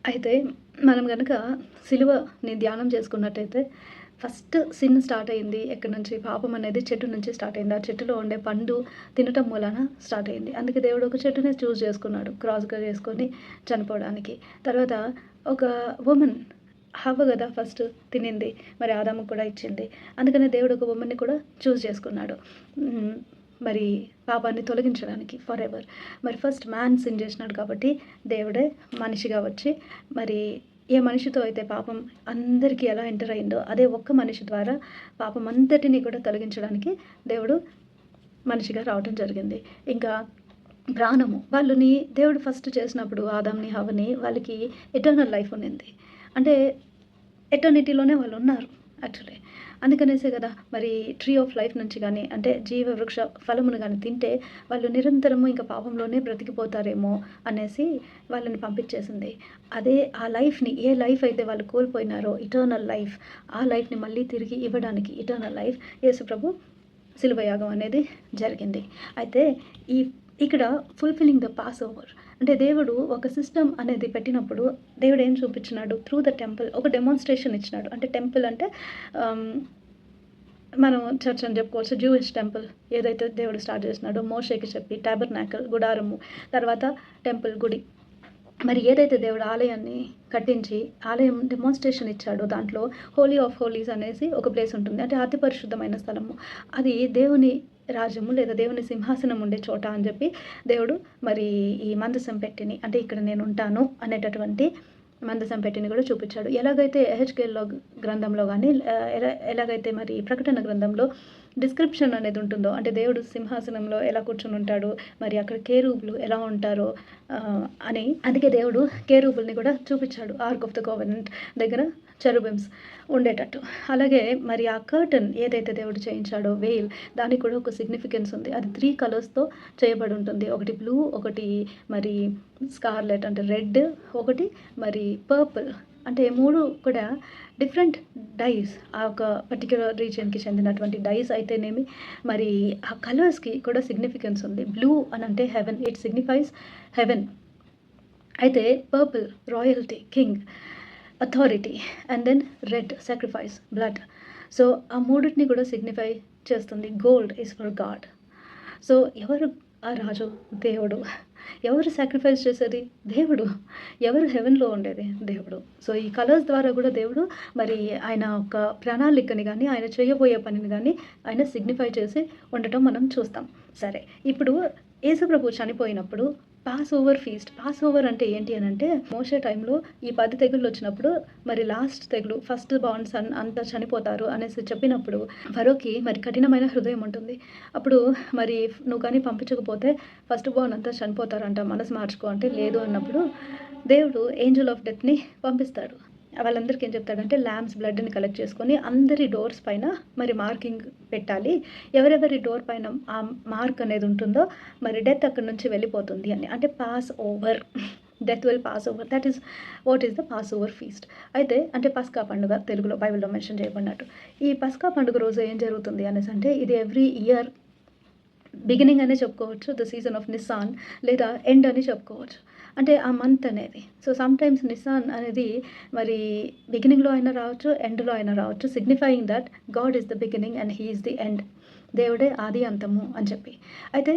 అయితే మనం గనక సిలువని ధ్యానం చేసుకున్నట్టయితే ఫస్ట్ సిన్ స్టార్ట్ అయింది ఎక్కడి నుంచి? పాపం అనేది చెట్టు నుంచి స్టార్ట్ అయింది. ఆ చెట్టులో ఉండే పండు తినటం మూలాన స్టార్ట్ అయింది. అందుకే దేవుడు ఒక చెట్టుని చూజ్ చేసుకున్నాడు. క్రాస్‌గా చేసుకొని చనిపోవడానికి. తర్వాత ఒక వుమన్ హవ్వ గదా ఫస్ట్ తినింది. మరి ఆదాముకి కూడా ఇచ్చింది. అందుకనే దేవుడు ఒక వుమన్‌ని కూడా చూజ్ చేసుకున్నాడు. హ్మ్. మరి పాపాన్ని తొలగించడానికి ఫరెవర్. మరి ఫస్ట్ మ్యాన్ సిన్ చేసినాడు కాబట్టి దేవుడే మనిషిగా వచ్చి మరి ఏ మనిషితో అయితే పాపం అందరికీ ఎలా ఎంటర్ అయిందో అదే ఒక్క మనిషి ద్వారా పాపం అంతటిని కూడా తొలగించడానికి దేవుడు మనిషిగా రావటం జరిగింది. ఇంకా ప్రాణము వాళ్ళని దేవుడు ఫస్ట్ చేసినప్పుడు ఆదాంని హవ్వని వాళ్ళకి ఎటర్నల్ లైఫ్ ఉన్నింది. అంటే ఎటర్నిటీలోనే వాళ్ళు ఉన్నారు యాక్చువల్లీ. అందుకనేసే కదా మరి ట్రీ ఆఫ్ లైఫ్ నుంచి గానీ అంటే జీవ వృక్ష ఫలమును గానీ తింటే వాళ్ళు నిరంతరము ఇంకా పాపంలోనే బ్రతికిపోతారేమో అనేసి వాళ్ళని పంపించేసింది. అదే ఆ లైఫ్‌ని ఏ లైఫ్ అయితే వాళ్ళు కోల్పోయినారో ఇటర్నల్ లైఫ్, ఆ లైఫ్‌ని మళ్ళీ తిరిగి ఇవ్వడానికి ఇటర్నల్ లైఫ్ యేసుప్రభు శిలువ యాగం అనేది జరిగింది. అయితే ఈ ఇక్కడ ఫుల్‌ఫిల్లింగ్ ద పాస్ ఓవర్ అంటే దేవుడు ఒక సిస్టమ్ అనేది పెట్టినప్పుడు దేవుడు ఏం చూపించినాడు? త్రూ ద టెంపుల్ ఒక డెమాన్‌స్ట్రేషన్ ఇచ్చినాడు. అంటే టెంపుల్ అంటే ఆహ్, మనం చర్చ్ అని చెప్పుకోవచ్చు. జూయిష్ టెంపుల్ ఏదైతే దేవుడు స్టార్ట్ చేసినాడో మోషేకి చెప్పి టాబర్నాకల్ గుడారము, తర్వాత టెంపుల్ గుడి. మరి ఏదైతే దేవుడు ఆలయాన్ని కట్టించి ఆలయం డెమాన్‌స్ట్రేషన్ ఇచ్చాడో దాంట్లో హోలీ ఆఫ్ హోలీస్ అనేసి ఒక ప్లేస్ ఉంటుంది. అంటే అతి పరిశుద్ధమైన స్థలము. అది దేవుని రాజ్యము లేదా దేవుని సింహాసనం ఉండే చోట అని చెప్పి దేవుడు మరి ఈ మందసం పెట్టిని అంటే ఇక్కడ నేనుంటాను అనేటటువంటి మందసం పెట్టిని కూడా చూపించాడు. ఎలాగైతే ఎహెచ్‌కేల్‌లో గ్రంథంలో గానీ ఎలాగైతే మరి ప్రకటన గ్రంథంలో డిస్క్రిప్షన్ అనేది ఉంటుందో అంటే దేవుడు సింహాసనంలో ఎలా కూర్చొనుంటాడు, మరి అక్కడ కేరూబులు ఎలా ఉంటారో అని అందుకే దేవుడు కేరూబుల్ని కూడా చూపించాడు. ఆర్క్ ఆఫ్ ద కోవెనెంట్ దగ్గర చెరూబిమ్స్ ఉండేటట్టు. అలాగే మరి ఆ కర్టెన్ ఏదైతే దేవుడు చేయించాడో వెయిల్ దానికి కూడా ఒక సిగ్నిఫికెన్స్ ఉంది. అది 3 కలర్స్‌తో చేయబడి ఉంటుంది. ఒకటి బ్లూ, ఒకటి మరి స్కార్లెట్ అంటే రెడ్, ఒకటి మరి పర్పుల్ అంటే 3 కూడా డిఫరెంట్ డైస్ ఆ ఒక పర్టిక్యులర్ రీజియన్‌కి చెందినటువంటి డైస్ అయితేనేమి మరి ఆ కలర్స్‌కి కూడా సిగ్నిఫికెన్స్ ఉంది. బ్లూ అనంటే హెవెన్ ఇట్ సిగ్నిఫైస్ హెవెన్. అయితే purple royalty, king, authority and then red sacrifice blood. So ఆ మూడిటిని కూడా సిగ్నిఫై చేస్తుంది. Gold is for God. So ఎవరు ఆ రాజు? దేవుడు. ఎవరు సాక్రిఫైస్ చేసేది? దేవుడు. ఎవరు హెవెన్‌లో ఉండేది? దేవుడు. సో ఈ కలర్స్ ద్వారా కూడా దేవుడు మరి ఆయన ఒక ప్రణాళికని గానీ, ఆయన చేయబోయే పనిని గానీ ఆయన సిగ్నిఫై చేసి ఉండటం మనం చూస్తాం. సరే ఇప్పుడు యేసుప్రభు చనిపోయినప్పుడు pass over feast. Pass over అంటే ఏంటి అనంటే మోషే టైంలో ఈ 10 తెగుళ్ళొచ్చినప్పుడు మరి లాస్ట్ తెగులు ఫస్ట్ బార్న్ సన్ అంతా చనిపోతారు అనేసి చెప్పినప్పుడు ఫరోకి మరి కఠినమైన హృదయం ఉంటుంది. అప్పుడు మరి నువ్వు కానీ పంపించకపోతే ఫస్ట్ బార్న్ అంతా చనిపోతారంట మనసు మార్చుకో అంటే లేదు అన్నప్పుడు దేవుడు ఏంజెల్ ఆఫ్ డెత్‌ని పంపిస్తాడు. వాళ్ళందరికీ ఏం చెప్తాడంటే లాంబ్స్ బ్లడ్‌ని కలెక్ట్ చేసుకొని అందరి డోర్స్ పైన మరి మార్కింగ్ పెట్టాలి. ఎవరెవరి డోర్ పైన ఆ మార్క్ అనేది ఉంటుందో మరి డెత్ అక్కడి నుంచి వెళ్ళిపోతుంది అని. అంటే pass over. Death will pass over. That is what is the pass over feast. అయితే అంటే పస్కా పండుగ తెలుగులో బైబిల్‌లో మెన్షన్ చేయబడినట్టు. ఈ పస్కా పండుగ రోజు ఏం జరుగుతుంది అనేసంటే ఇది ఎవ్రీ ఇయర్ బిగినింగ్ అనే చెప్పుకోవచ్చు. ద సీజన్ ఆఫ్ నిస్సాన్ లేదా ఎండ్ అని చెప్పుకోవచ్చు. అంటే ఆ మంత్ అనేది. సో సమ్‌టైమ్స్ నిస్సాన్ అనేది మరి బిగినింగ్‌లో అయినా రావచ్చు, ఎండ్‌లో అయినా రావచ్చు. Signifying that God is the beginning and he is the end. దేవుడే ఆది అంతము అని చెప్పి. అయితే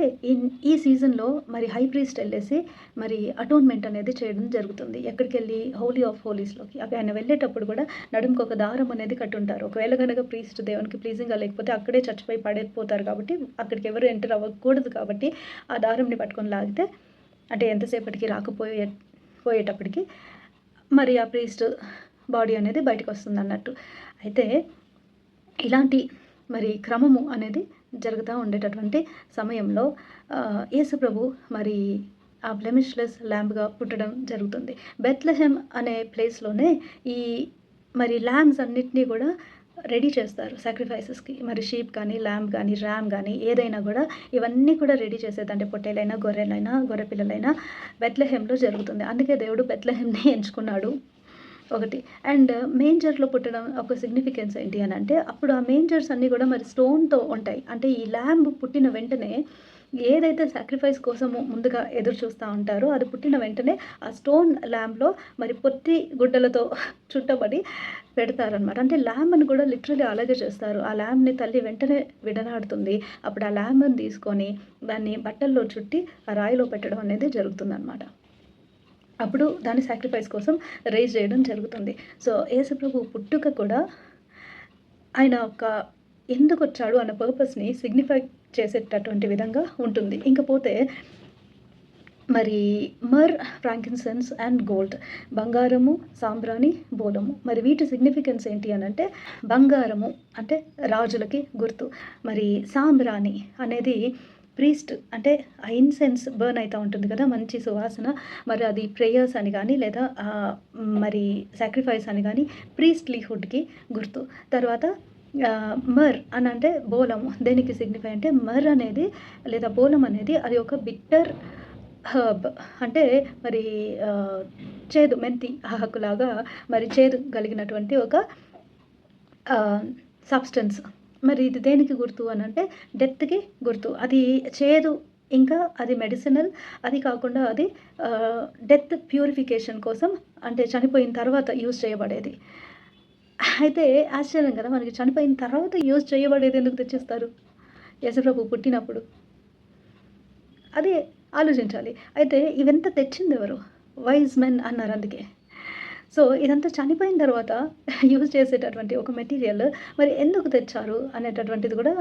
ఈ సీజన్‌లో మరి హై ప్రీస్ట్ ఎళ్ళేసి మరి అటోన్‌మెంట్ అనేది చేయడం జరుగుతుంది. ఎక్కడికెళ్ళి హోలీ ఆఫ్ హోలీస్‌లోకి. ఆయన వెళ్ళేటప్పుడు కూడా నడుముకి ఒక దారం అనేది కట్టుంటారు. ఒకవేళ గనక ప్రీస్ట్ దేవునికి ప్లీజింగ్‌గా లేకపోతే అక్కడే చచ్చిపోయి పడిపోతారు కాబట్టి అక్కడికి ఎవరు ఎంటర్ అవ్వకూడదు కాబట్టి ఆ దారంని పట్టుకొని లాగితే అంటే ఎంతసేపటికి పోయేటప్పటికి మరి ఆ ప్రీస్ట్ బాడీ అనేది బయటకొస్తుందన్నట్టు. అయితే ఇలాంటి మరి క్రమము అనేది జరుగుతా ఉండేటటువంటి సమయంలో యేసుప్రభు మరి ఆ బ్లెమిష్‌లెస్ ల్యాంబ్‌గా పుట్టడం జరుగుతుంది. బెత్లెహెమ్ అనే ప్లేస్‌లోనే ఈ మరి లాంబ్స్ అన్నిటిని కూడా రెడీ చేస్తారు సాక్రిఫైసెస్‌కి. మరి షీప్ కానీ, లాంబ్ గానీ, రామ్ గానీ ఏదైనా గూడా ఇవన్నీ కూడా రెడీ చేసేది. అంటే పొట్టేలైనా, గొర్రెలైనా, గొర్రె పిల్లలైనా బెత్లెహెమ్‌లో జరుగుతుంది. అందుకే దేవుడు బెత్లెహెమ్‌ని ఎంచుకున్నాడు. ఒకటి. అండ్ మేంజర్‌లో పుట్టడం ఒక సిగ్నిఫికెన్స్ ఏంటి అనంటే, అప్పుడు ఆ మేంజర్స్ అన్నీ గూడా మరి స్టోన్‌తో ఉంటాయి. అంటే ఈ ల్యాంబ్ పుట్టిన వెంటనే ఏదైతే సాక్రిఫైస్ కోసము ముందుగా ఎదురు చూస్తా ఉంటారో అది పుట్టిన వెంటనే ఆ స్టోన్ ల్యాంప్‌లో మరి పొత్తి గుడ్డలతో చుట్టబడి పెడతారనమాట. అంటే ల్యాంబ్‌ని కూడా లిటరల్లీ అలాగే చేస్తారు. ఆ ల్యాంబ్‌ని తల్లి వెంటనే విడనాడుతుంది. అప్పుడు ఆ ల్యాంబ్‌ని తీసుకొని దాన్ని బట్టల్లో చుట్టి ఆ రాయిలో పెట్టడం అనేది జరుగుతుందనమాట. అప్పుడు దాన్ని సాక్రిఫైస్ కోసం రైజ్ చేయడం జరుగుతుంది. సో, యేసుప్రభు పుట్టుక కూడా ఆయన ఒక ఎందుకొచ్చాడు అన్న పర్పస్‌ని సిగ్నిఫై చేసేటటువంటి విధంగా ఉంటుంది. ఇంకపోతే మరి మర్, ఫ్రాంకిన్సెన్స్ అండ్ గోల్డ్, బంగారము, సాంబ్రాణి, బోలము. మరి వీటి సిగ్నిఫికెన్స్ ఏంటి అనంటే, బంగారము అంటే రాజులకి గుర్తు. మరి సాంబ్రాణి అనేది ప్రీస్ట్ అంటే ఆ ఇన్సెన్స్ బర్న్ అయితా ఉంటుంది కదా! మంచి సువాసన. మరి అది ప్రేయర్స్ అని గానీ లేదా మరి సాక్రిఫైస్ అని గానీ ప్రీస్ట్‌లీహుడ్‌కి గుర్తు. తర్వాత మర్ అనంటే బోలము. దేనికి సిగ్నిఫై అంటే మర్ అనేది లేదా బోలం అనేది అది ఒక బిట్టర్ హర్బ్. అంటే మరి చేదు మెంతి ఆకులాగా మరి చేదు కలిగినటువంటి ఒక సబ్స్టెన్స్. మరి ఇది దేనికి గుర్తు అనంటే డెత్‌కి గుర్తు. అది చేదు, ఇంకా అది మెడిసినల్. అది కాకుండా అది డెత్ ప్యూరిఫికేషన్ కోసం, అంటే చనిపోయిన తర్వాత యూజ్ చేయబడేది. అయితే ఆశ్చర్యం కదా! మనకి చనిపోయిన తర్వాత యూజ్ చేయబడేది ఎందుకు తెచ్చిస్తారు? యేసుప్రభు పుట్టినప్పుడు. అది ఆలోచించాలి. అయితే ఇవంతా తెచ్చిందెవరు? వైజ్ మెన్ అన్నారు అందుకే. సో, ఇదంతా చనిపోయిన తర్వాత యూజ్ చేసేటటువంటి ఒక మెటీరియల్ మరి ఎందుకు తెచ్చారు అనేటటువంటిది కూడా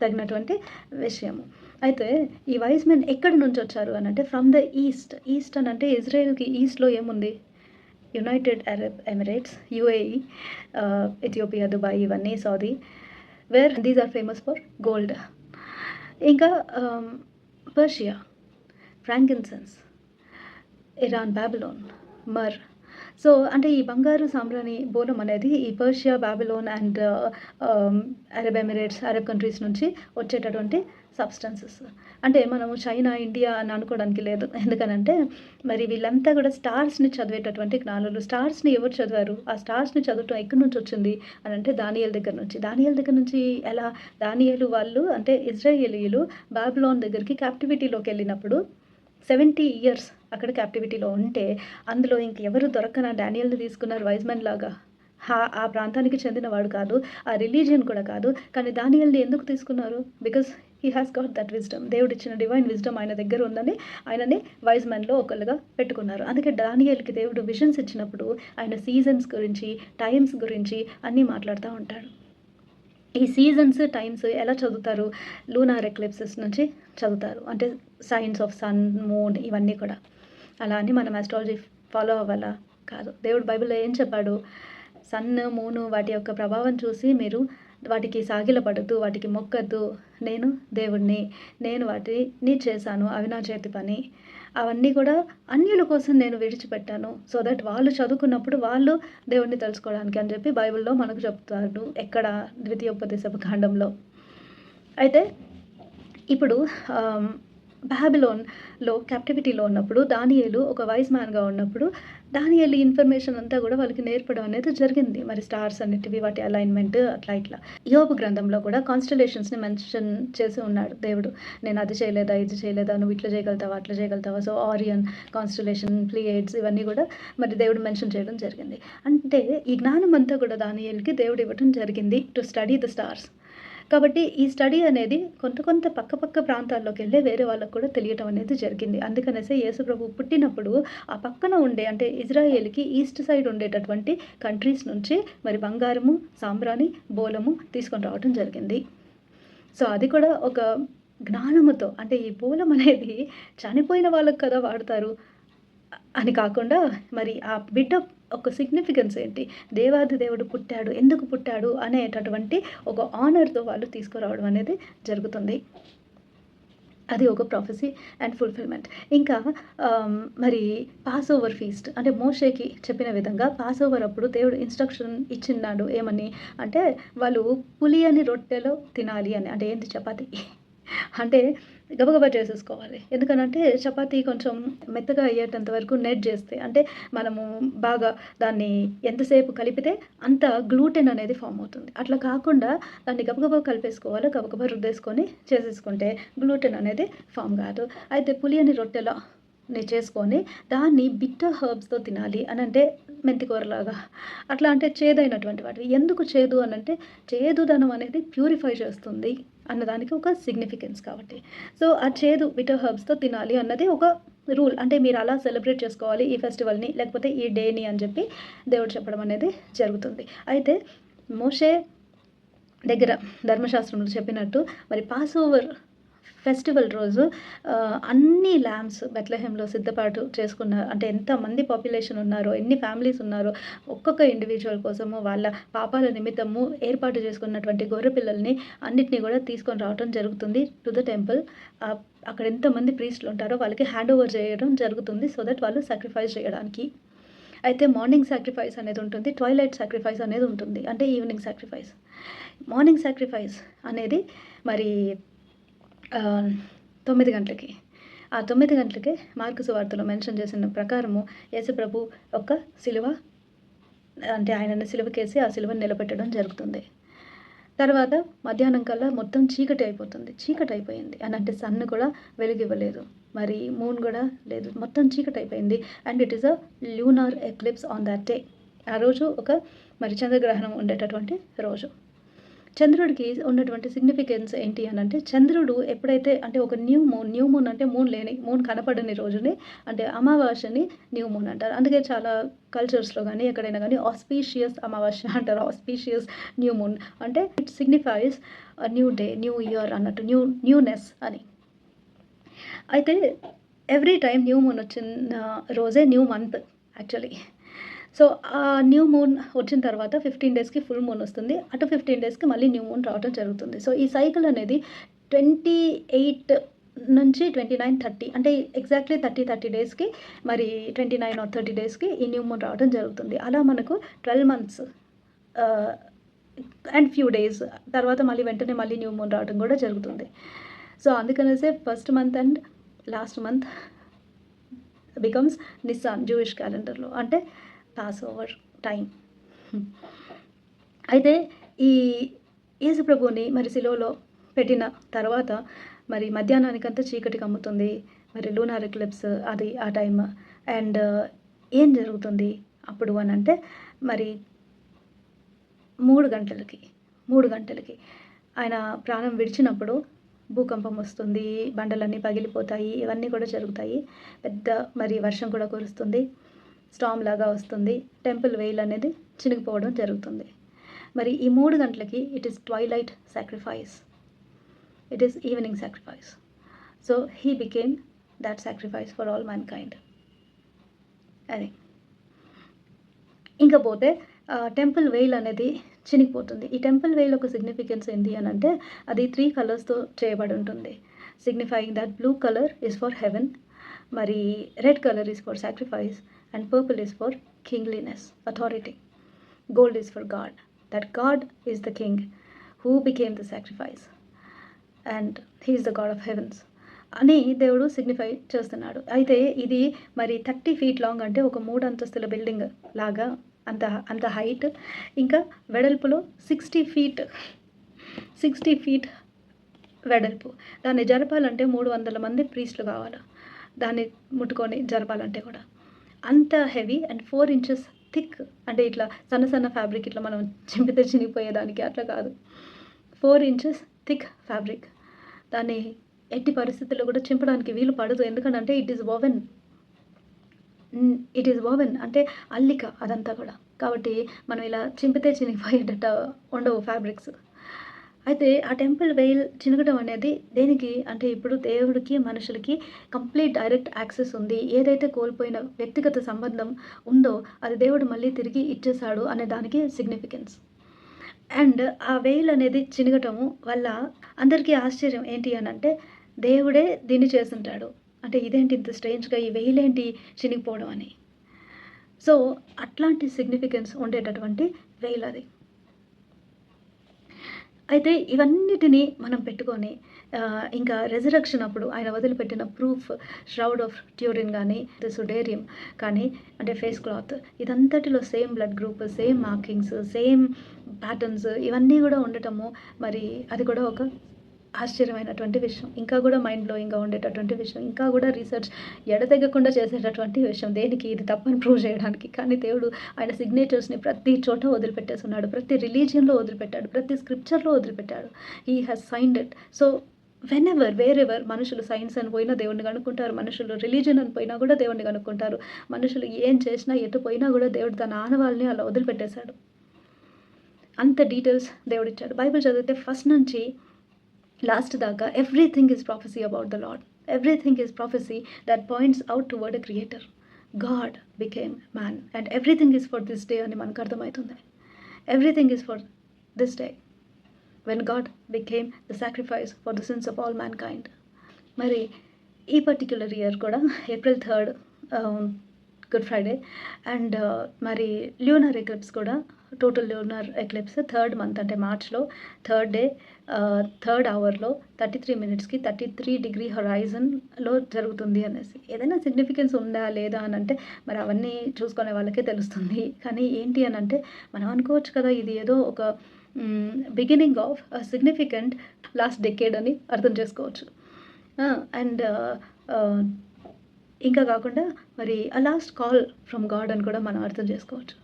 తగినటువంటి విషయము. అయితే ఈ వైజ్ మెన్ ఎక్కడి నుంచొచ్చారు అనంటే ఫ్రమ్ ద ఈస్ట్. ఈస్ట్ అనంటే ఇజ్రాయెల్‌కి ఈస్ట్‌లో ఏముంది? United Arab Emirates, UAE, Ethiopia, Dubai ఇవన్నీ, Saudi, where these are famous for gold. ఇంకా Persia, frankincense, Iran, Babylon, myrrh. So, అంటే ఈ బంగారు సాంబ్రాణి బోలం అనేది ఈ Persia, Babylon and Arab Emirates, Arab countries నుంచి వచ్చేటటువంటి సబ్స్టెన్సెస్. అంటే మనము చైనా, ఇండియా అని అనుకోవడానికి లేదు. ఎందుకనంటే మరి వీళ్ళంతా కూడా స్టార్స్‌ని చదివేటటువంటి జ్ఞానులు. స్టార్స్‌ని ఎవరు చదివారు? ఆ స్టార్స్‌ని చదవటం ఎక్కడి నుంచి వచ్చింది అనంటే దానియేలు దగ్గర నుంచి. దానియేలు దగ్గర నుంచి ఎలా? దానియేలు వాళ్ళు అంటే ఇజ్రాయేలీయులు బాబిలోన్ దగ్గరికి క్యాప్టివిటీలోకి వెళ్ళినప్పుడు 70 ఇయర్స్ అక్కడ క్యాప్టివిటీలో ఉంటే, అందులో ఇంకెవరు దొరకన డానియేల్‌ని తీసుకున్నారు వైజ్ మెన్ లాగా. ఆ ప్రాంతానికి చెందినవాడు కాదు. ఆ రిలీజియన్ కూడా కాదు. కానీ దానియేల్‌ని ఎందుకు తీసుకున్నారు? Because he has got that wisdom. దేవుడిచ్చిన డివైన్ విజ్డమ్ ఆయన దగ్గర ఉందని ఆయనని వైజ్ మెన్‌లో ఒకళ్ళుగా పెట్టుకున్నారు. అందుకే దానియేలుకి దేవుడు విజన్స్ ఇచ్చినప్పుడు ఆయన సీజన్స్ గురించి, టైమ్స్ గురించి అన్నీ మాట్లాడుతూ ఉంటాడు. ఈ సీజన్స్, టైమ్స్ ఎలా చదువుతారు? లూనార్ ఎక్లిప్సెస్ నుంచి చదువుతారు. అంటే సైన్స్ ఆఫ్ సన్, మూన్ ఇవన్నీ కూడా. అలా అని మనం అస్ట్రాలజీ ఫాలో అవ్వాలా? కాదు. దేవుడు బైబిల్‌లో ఏం చెప్పాడు? సన్, మూన్ వాటి యొక్క ప్రభావం చూసి మీరు వాటికి సాగిలపడొద్దు, వాటికి మొక్కొద్దు. నేను దేవుడిని. నేను వాటిని చేశాను. అవి నా చేతి పని. అవన్నీ కూడా అన్యుల కోసం నేను విడిచిపెట్టాను. సో దట్ వాళ్ళు చదువుకున్నప్పుడు వాళ్ళు దేవుడిని తెలుసుకోవడానికి అని చెప్పి బైబిల్‌లో మనకు చెప్తాడు. ఎక్కడ? ద్వితీయోపదేశపు కాండంలో. అయితే ఇప్పుడు బాబిలోన్‌లో క్యాప్టివిటీలో ఉన్నప్పుడు దానియేలు ఒక వైస్ మ్యాన్‌గా ఉన్నప్పుడు దానియేలు ఇన్ఫర్మేషన్ అంతా కూడా వాళ్ళకి నేర్పడం అనేది జరిగింది. మరి స్టార్స్ అన్నిటివి వాటి అలైన్‌మెంట్ అట్లా ఇట్లా. యోబు గ్రంథంలో కూడా కాన్‌స్టెలేషన్స్‌ని మెన్షన్ చేసి ఉన్నాడు దేవుడు. నేను అది చేయలేదా? ఇది చేయలేదా? నువ్వు ఇట్లా చేయగలుగుతావా? అట్లా చేయగలుగుతావా? సో, ఆరియన్ కాన్‌స్టెలేషన్, ప్లియేడ్స్ ఇవన్నీ కూడా మరి దేవుడు మెన్షన్ చేయడం జరిగింది. అంటే ఈ జ్ఞానం అంతా కూడా దానియేలుకి దేవుడు ఇవ్వటం జరిగింది టు స్టడీ ద స్టార్స్. కాబట్టి ఈ స్టడీ అనేది కొంత పక్క ప్రాంతాల్లోకెళ్ళి వేరే వాళ్ళకి కూడా తెలియటం అనేది జరిగింది. అందుకనేసే యేసుప్రభు పుట్టినప్పుడు ఆ పక్కన ఉండే అంటే ఇజ్రాయేల్‌కి ఈస్ట్ సైడ్ ఉండేటటువంటి కంట్రీస్ నుంచి మరి బంగారము, సాంబ్రాణి, బోలము తీసుకొని రావటం జరిగింది. సో, అది కూడా ఒక జ్ఞానముతో, అంటే ఈ బోలం అనేది చనిపోయిన వాళ్ళకి కదా వాడతారు అని కాకుండా మరి ఆ బిడ్డ ఒక సిగ్నిఫికెన్స్ ఏంటి? దేవాది దేవుడు పుట్టాడు, ఎందుకు పుట్టాడు అనేటటువంటి ఒక ఆనర్‌తో వాళ్ళు తీసుకురావడం అనేది జరుగుతుంది. అది ఒక ప్రొఫెసీ అండ్ ఫుల్‌ఫిల్‌మెంట్. ఇంకా మరి పాసోవర్ ఫీస్ట్ అంటే మోషేకి చెప్పిన విధంగా పాసోవర్ అప్పుడు దేవుడు ఇన్‌స్ట్రక్షన్ ఇచ్చిన్నాడు. ఏమని? అంటే వాళ్ళు పులియని రొట్టెలో తినాలి అని. అంటే ఏంటి? చపాతీ. అంటే గబగబా చేసేసుకోవాలి. ఎందుకనంటే చపాతీ కొంచెం మెత్తగా అయ్యేటంత వరకు నెట్ చేస్తే అంటే మనము బాగా దాన్ని ఎంతసేపు కలిపితే అంత గ్లూటెన్ అనేది ఫార్మ్ అవుతుంది. అట్లా కాకుండా దాన్ని గబగబా కలిపేసుకోవాలి. గబగబా రుద్దేసుకొని చేసేసుకుంటే గ్లూటెన్ అనేది ఫార్మ్ కాదు. అయితే పులియని రొట్టెలని చేసుకొని దాన్ని బిట్టర్ హెర్బ్స్‌తో తినాలి అనంటే మెంతికూరలాగా. అట్లా అంటే చేదైనటువంటి వాటివి. ఎందుకు చేదు అనంటే చేదుదనం అనేది ప్యూరిఫై చేస్తుంది అన్నదానికి ఒక సిగ్నిఫికెన్స్ కాబట్టి. సో, ఆ చేదు బిటర్ హెర్బ్స్‌తో తినాలి అన్నది ఒక రూల్. అంటే మీరు అలా సెలబ్రేట్ చేసుకోవాలి ఈ ఫెస్టివల్‌ని లేకపోతే ఈ డేని అని చెప్పి దేవుడు చెప్పడం అనేది జరుగుతుంది. అయితే మోషే దగ్గర ధర్మశాస్త్రంలో చెప్పినట్టు మరి పాసోవర్ ఫెస్టివల్ రోజు అన్ని ల్యాంబ్స్ బెత్లెహేమ్‌లో సిద్ధపాటు చేసుకున్నారు. అంటే ఎంతమంది పాపులేషన్ ఉన్నారో, ఎన్ని ఫ్యామిలీస్ ఉన్నారో ఒక్కొక్క ఇండివిడ్యువల్ కోసము వాళ్ళ పాపాల నిమిత్తము ఏర్పాటు చేసుకున్నటువంటి గొర్రె పిల్లల్ని అన్నిటిని కూడా తీసుకొని రావటం జరుగుతుంది టు ద టెంపుల్. అక్కడ ఎంతమంది ప్రీస్టులు ఉంటారో వాళ్ళకి హ్యాండ్ ఓవర్ చేయడం జరుగుతుంది. సో దట్ వాళ్ళు సాక్రిఫైస్ చేయడానికి. అయితే మార్నింగ్ సాక్రిఫైస్ అనేది ఉంటుంది. ట్వైలైట్ సాక్రిఫైస్ అనేది ఉంటుంది. అంటే ఈవినింగ్ సాక్రిఫైస్. మార్నింగ్ సాక్రిఫైస్ అనేది మరి 9 గంటలకి. ఆ 9 గంటలకే మార్కు సువార్తలో మెన్షన్ చేసిన ప్రకారము యేసుప్రభు యొక్క సిలువ అంటే ఆయనను సిలువకేసి ఆ సిలువను నిలబెట్టడం జరుగుతుంది. తర్వాత మధ్యాహ్నం కల్లా మొత్తం చీకటి అయిపోతుంది. చీకటి అయిపోయింది అని అంటే సన్ కూడా వెలుగివ్వలేదు. మరి మూన్ కూడా లేదు. మొత్తం చీకటి అయిపోయింది. And it is a lunar eclipse on that day. ఆ రోజు ఒక మరి చంద్రగ్రహణం ఉండేటటువంటి రోజు. చంద్రుడికి ఉన్నటువంటి సిగ్నిఫికెన్స్ ఏంటి అనంటే చంద్రుడు ఎప్పుడైతే అంటే ఒక న్యూ మూన్ అంటే మూన్ కనపడని రోజుని అంటే అమావాస్యని న్యూ మూన్ అంటారు. అందుకే చాలా కల్చర్స్‌లో గానీ ఎక్కడైనా గానీ ఆస్పీషియస్ అమావాస్య అంటారు. ఆస్పీషియస్ న్యూ మూన్ అంటే it signifies new day, new year అన్నట్టు న్యూనెస్ అని. అయితే ఎవ్రీ టైమ్ న్యూ మూన్ వచ్చిన రోజే న్యూ మంత్ యాక్చువల్లీ. సో, ఆ న్యూ మూన్ వచ్చిన తర్వాత 15 డేస్‌కి ఫుల్ మూన్ వస్తుంది. అటు 15 డేస్‌కి మళ్ళీ న్యూ మూన్ రావటం జరుగుతుంది. సో, ఈ సైకిల్ అనేది 28 నుంచి 29, 30 అంటే ఎగ్జాక్ట్‌లీ 30 డేస్‌కి మరి 29 ఆర్ 30 డేస్‌కి ఈ న్యూ మూన్ రావడం జరుగుతుంది. అలా మనకు 12 మంత్స్ అండ్ ఫ్యూ డేస్ తర్వాత వెంటనే మళ్ళీ న్యూ మూన్ రావడం కూడా జరుగుతుంది. సో, అందుకనేసే first month and last month becomes Nisan Jewish క్యాలెండర్‌లో. అంటే పాసోవర్ టైం. అయితే ఈ యేసు ప్రభువుని మరి సిలువలో పెట్టిన తర్వాత మరి మధ్యాహ్నానికంతా చీకటి కమ్ముతుంది. మరి లూనార్ ఎక్లిప్స్ అది ఆ టైం. అండ్ ఏం జరుగుతుంది అప్పుడు అనంటే మరి 3 గంటలకి ఆయన ప్రాణం విడిచినప్పుడు భూకంపం వస్తుంది. బండలన్నీ పగిలిపోతాయి. ఇవన్నీ కూడా జరుగుతాయి. పెద్ద మరి వర్షం కూడా కురుస్తుంది. స్టార్మ్ లాగా వస్తుంది. టెంపుల్ వెయిల్ అనేది చినిగిపోవడం జరుగుతుంది. మరి ఈ 3 గంటలకి it is twilight sacrifice. It is evening sacrifice. So he became that sacrifice for all mankind. అది. ఇంకా పోతే టెంపుల్ వెయిల్ అనేది చినిగిపోతుంది. ఈ టెంపుల్ వెయిల్ ఒక సిగ్నిఫికెన్స్ ఏంటి అనంటే అది 3 కలర్స్‌తో చేయబడి ఉంటుంది. Signifying that blue colour is for heaven, మరి red colour is for sacrifice and purple is for kingliness, authority. Gold is for God, that God is the king who became the sacrifice and he is the God of heavens అని దేవుడు signify చేస్తున్నాడు. అయితే ఇది మరి 30 feet long అంటే ఒక 3 అంతస్తుల building లాగా అంత హైట్. ఇంకా వెడల్పులో 60 feet వెడల్పు. దాన్ని జరపాలంటే 300 మంది ప్రీస్టులు కావాలి. దాన్ని ముట్టుకొని జరపాలంటే కూడా అంత హెవీ అండ్ 4 inches థిక్. అంటే ఇట్లా సన్న ఫ్యాబ్రిక్ ఇట్లా మనం చింపితే చినిగిపోయేదానికి అట్లా కాదు. 4 inches థిక్ ఫ్యాబ్రిక్. దాన్ని ఎట్టి పరిస్థితుల్లో కూడా చింపడానికి వీలు పడదు. ఎందుకంటే ఇట్ ఈస్ వోవెన్ అంటే అల్లిక అదంతా కూడా. కాబట్టి మనం ఇలా చింపితే చినిగిపోయేటట్టు ఉండవు ఫ్యాబ్రిక్స్. అయితే ఆ టెంపుల్ వెయిల్ చినగడం అనేది దేనికి అంటే ఇప్పుడు దేవుడికి మనుషులకి కంప్లీట్ డైరెక్ట్ యాక్సెస్ ఉంది. ఏదైతే కోల్పోయిన వ్యక్తిగత సంబంధం ఉందో అది దేవుడు మళ్ళీ తిరిగి ఇచ్చేశాడు అనే దానికి సిగ్నిఫికెన్స్. అండ్ ఆ వెయిల్ అనేది చినగటము వల్ల అందరికీ ఆశ్చర్యం ఏంటి అనంటే దేవుడే దీన్ని చేసుంటాడు. అంటే ఇదేంటి ఇంత స్ట్రేంజ్‌గా ఈ వెయిల్ ఏంటి చినిగిపోవడం అని. సో అట్లాంటి సిగ్నిఫికెన్స్ ఉండేటటువంటి వెయిల్ అది. అయితే ఇవన్నిటిని మనం పెట్టుకొని ఇంకా రెజరక్షన్ అప్పుడు ఆయన వదిలిపెట్టిన ప్రూఫ్ ష్రౌడ్ ఆఫ్ ట్యూరిన్ గానీ, సుడేరియం కానీ అంటే ఫేస్ క్లాత్ ఇదంతటిలో same blood group, same markings, same patterns ఇవన్నీ గూడా ఉండటము మరి అది కూడా ఒక ఆశ్చర్యమైనటువంటి విషయం. ఇంకా గూడా మైండ్ బ్లోయింగ్‌గా ఉండేటటువంటి విషయం. ఇంకా గూడా రీసెర్చ్ ఎడతెగకుండా చేసేటటువంటి విషయం. దేనికి? ఇది తప్పని ప్రూవ్ చేయడానికి. కానీ దేవుడు ఆయన సిగ్నేచర్స్‌ని ప్రతి చోట వదిలిపెట్టేసున్నాడు. ప్రతి రిలీజియన్‌లో వదిలిపెట్టాడు. ప్రతి స్క్రిప్చర్‌లో వదిలిపెట్టాడు. He has signed it. So whenever, wherever మనుషులు సైన్స్ అని పోయినా దేవుడిని కనుక్కుంటారు. మనుషులు రిలీజియన్ అని పోయినా గూడా దేవుడిని కనుక్కుంటారు. మనుషులు ఏం చేసినా, ఎటు పోయినా గూడా దేవుడు తన ఆనవాళ్ళని అలా వదిలిపెట్టేశాడు. అంత డీటెయిల్స్ దేవుడిచ్చాడు. బైబిల్ చదివితే ఫస్ట్ నుంచి లాస్ట్ దాకా everything is prophecy about the lord. Everything is prophecy that points out towards a creator. God became man and everything is for this day అని మనకు అర్థమవుతుంది. Everything is for this day when God became the sacrifice for the sins of all man kind. మరి ఈ particular year కూడా April 3 good Friday and మరి ల్యూనర్ eclipse కూడా total ల్యూనర్ eclipse 3rd month అంటే మార్చ్లో 3rd డే 3rd అవర్లో 33 మినిట్స్కి 33 degree హొరైజన్లో జరుగుతుంది అనేసి. ఏదైనా సిగ్నిఫికెన్స్ ఉందా లేదా అని అంటే మరి అవన్నీ చూసుకునే వాళ్ళకే తెలుస్తుంది. కానీ ఏంటి అని అంటే మనం అనుకోవచ్చు కదా ఇది ఏదో ఒక beginning of significant last decade అని అర్థం చేసుకోవచ్చు. అండ్ ఇంకా కాకుండా మరి లాస్ట్ కాల్ ఫ్రమ్ గాడ్ అని కూడా మనం అర్థం చేసుకోవచ్చు.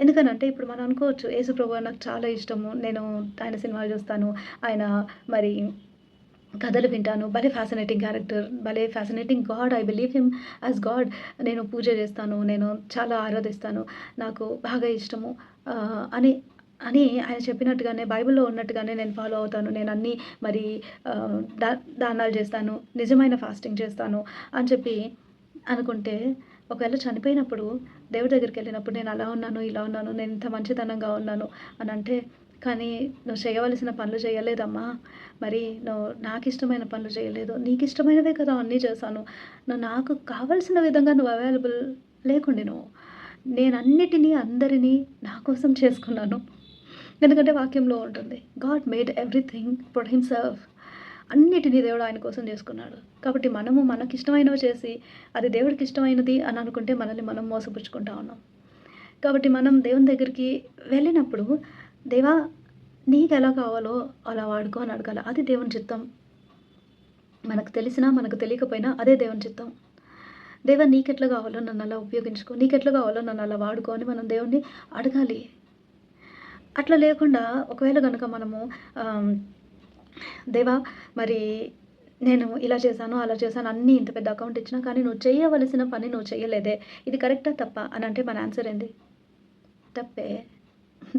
ఎందుకనంటే ఇప్పుడు మనం అనుకోవచ్చు యేసుప్రభు నాకు చాలా ఇష్టము, నేను ఆయన సినిమాలు చూస్తాను, ఆయన మరి కథలు వింటాను, భలే ఫ్యాసినేటింగ్ క్యారెక్టర్, భలే fascinating God, I believe him as God, నేను పూజ చేస్తాను, నేను చాలా ఆరాధిస్తాను, నాకు బాగా ఇష్టము అని అని ఆయన చెప్పినట్టుగానే బైబిల్లో ఉన్నట్టుగానే నేను ఫాలో అవుతాను, నేను అన్నీ మరి దానాలు చేస్తాను, నిజమైన ఫాస్టింగ్ చేస్తాను అని చెప్పి అనుకుంటే ఒకవేళ చనిపోయినప్పుడు దేవుడి దగ్గరికి వెళ్ళినప్పుడు నేను అలా ఉన్నాను, ఇలా ఉన్నాను, నేను ఇంత మంచితనంగా ఉన్నాను అని అంటే కానీ నువ్వు చేయవలసిన పనులు చేయలేదమ్మా, మరి నువ్వు నాకు ఇష్టమైన పనులు చేయలేదు, నీకు ఇష్టమైనవే కదా అన్నీ చేశాను, నువ్వు నాకు కావాల్సిన విధంగా నువ్వు అవైలబుల్ లేకుండే నువ్వు, నేను అన్నిటినీ అందరినీ నా కోసం చేసుకున్నాను. ఎందుకంటే వాక్యంలో ఉంటుంది God made everything for himself. అన్నిటినీ దేవుడు ఆయన కోసం చేసుకున్నాడు. కాబట్టి మనము మనకిష్టమైనవి చేసి అది దేవుడికి ఇష్టమైనది అని అనుకుంటే మనల్ని మనం మోసపుచ్చుకుంటా ఉన్నాం. కాబట్టి మనం దేవుని దగ్గరికి వెళ్ళినప్పుడు దేవా నీకు ఎలా కావాలో అలా వాడుకో అని అడగాలి. అది దేవుని చిత్తం. మనకు తెలిసినా మనకు తెలియకపోయినా అదే దేవుని చిత్తం. దేవా నీకెట్లా కావాలో నన్ను అలా ఉపయోగించుకో, నీకెట్లా కావాలో నన్ను అలా వాడుకో అని మనం దేవుణ్ణి అడగాలి. అట్లా లేకుండా ఒకవేళ కనుక మనము దేవా మరి నేను ఇలా చేశాను, అలా చేశాను, అన్నీ ఇంత పెద్ద అకౌంట్ ఇచ్చినా కానీ నువ్వు చేయవలసిన పని నువ్వు చేయలేదే, ఇది కరెక్టా తప్పా అని అంటే మన ఆన్సర్ ఏంది? తప్పే.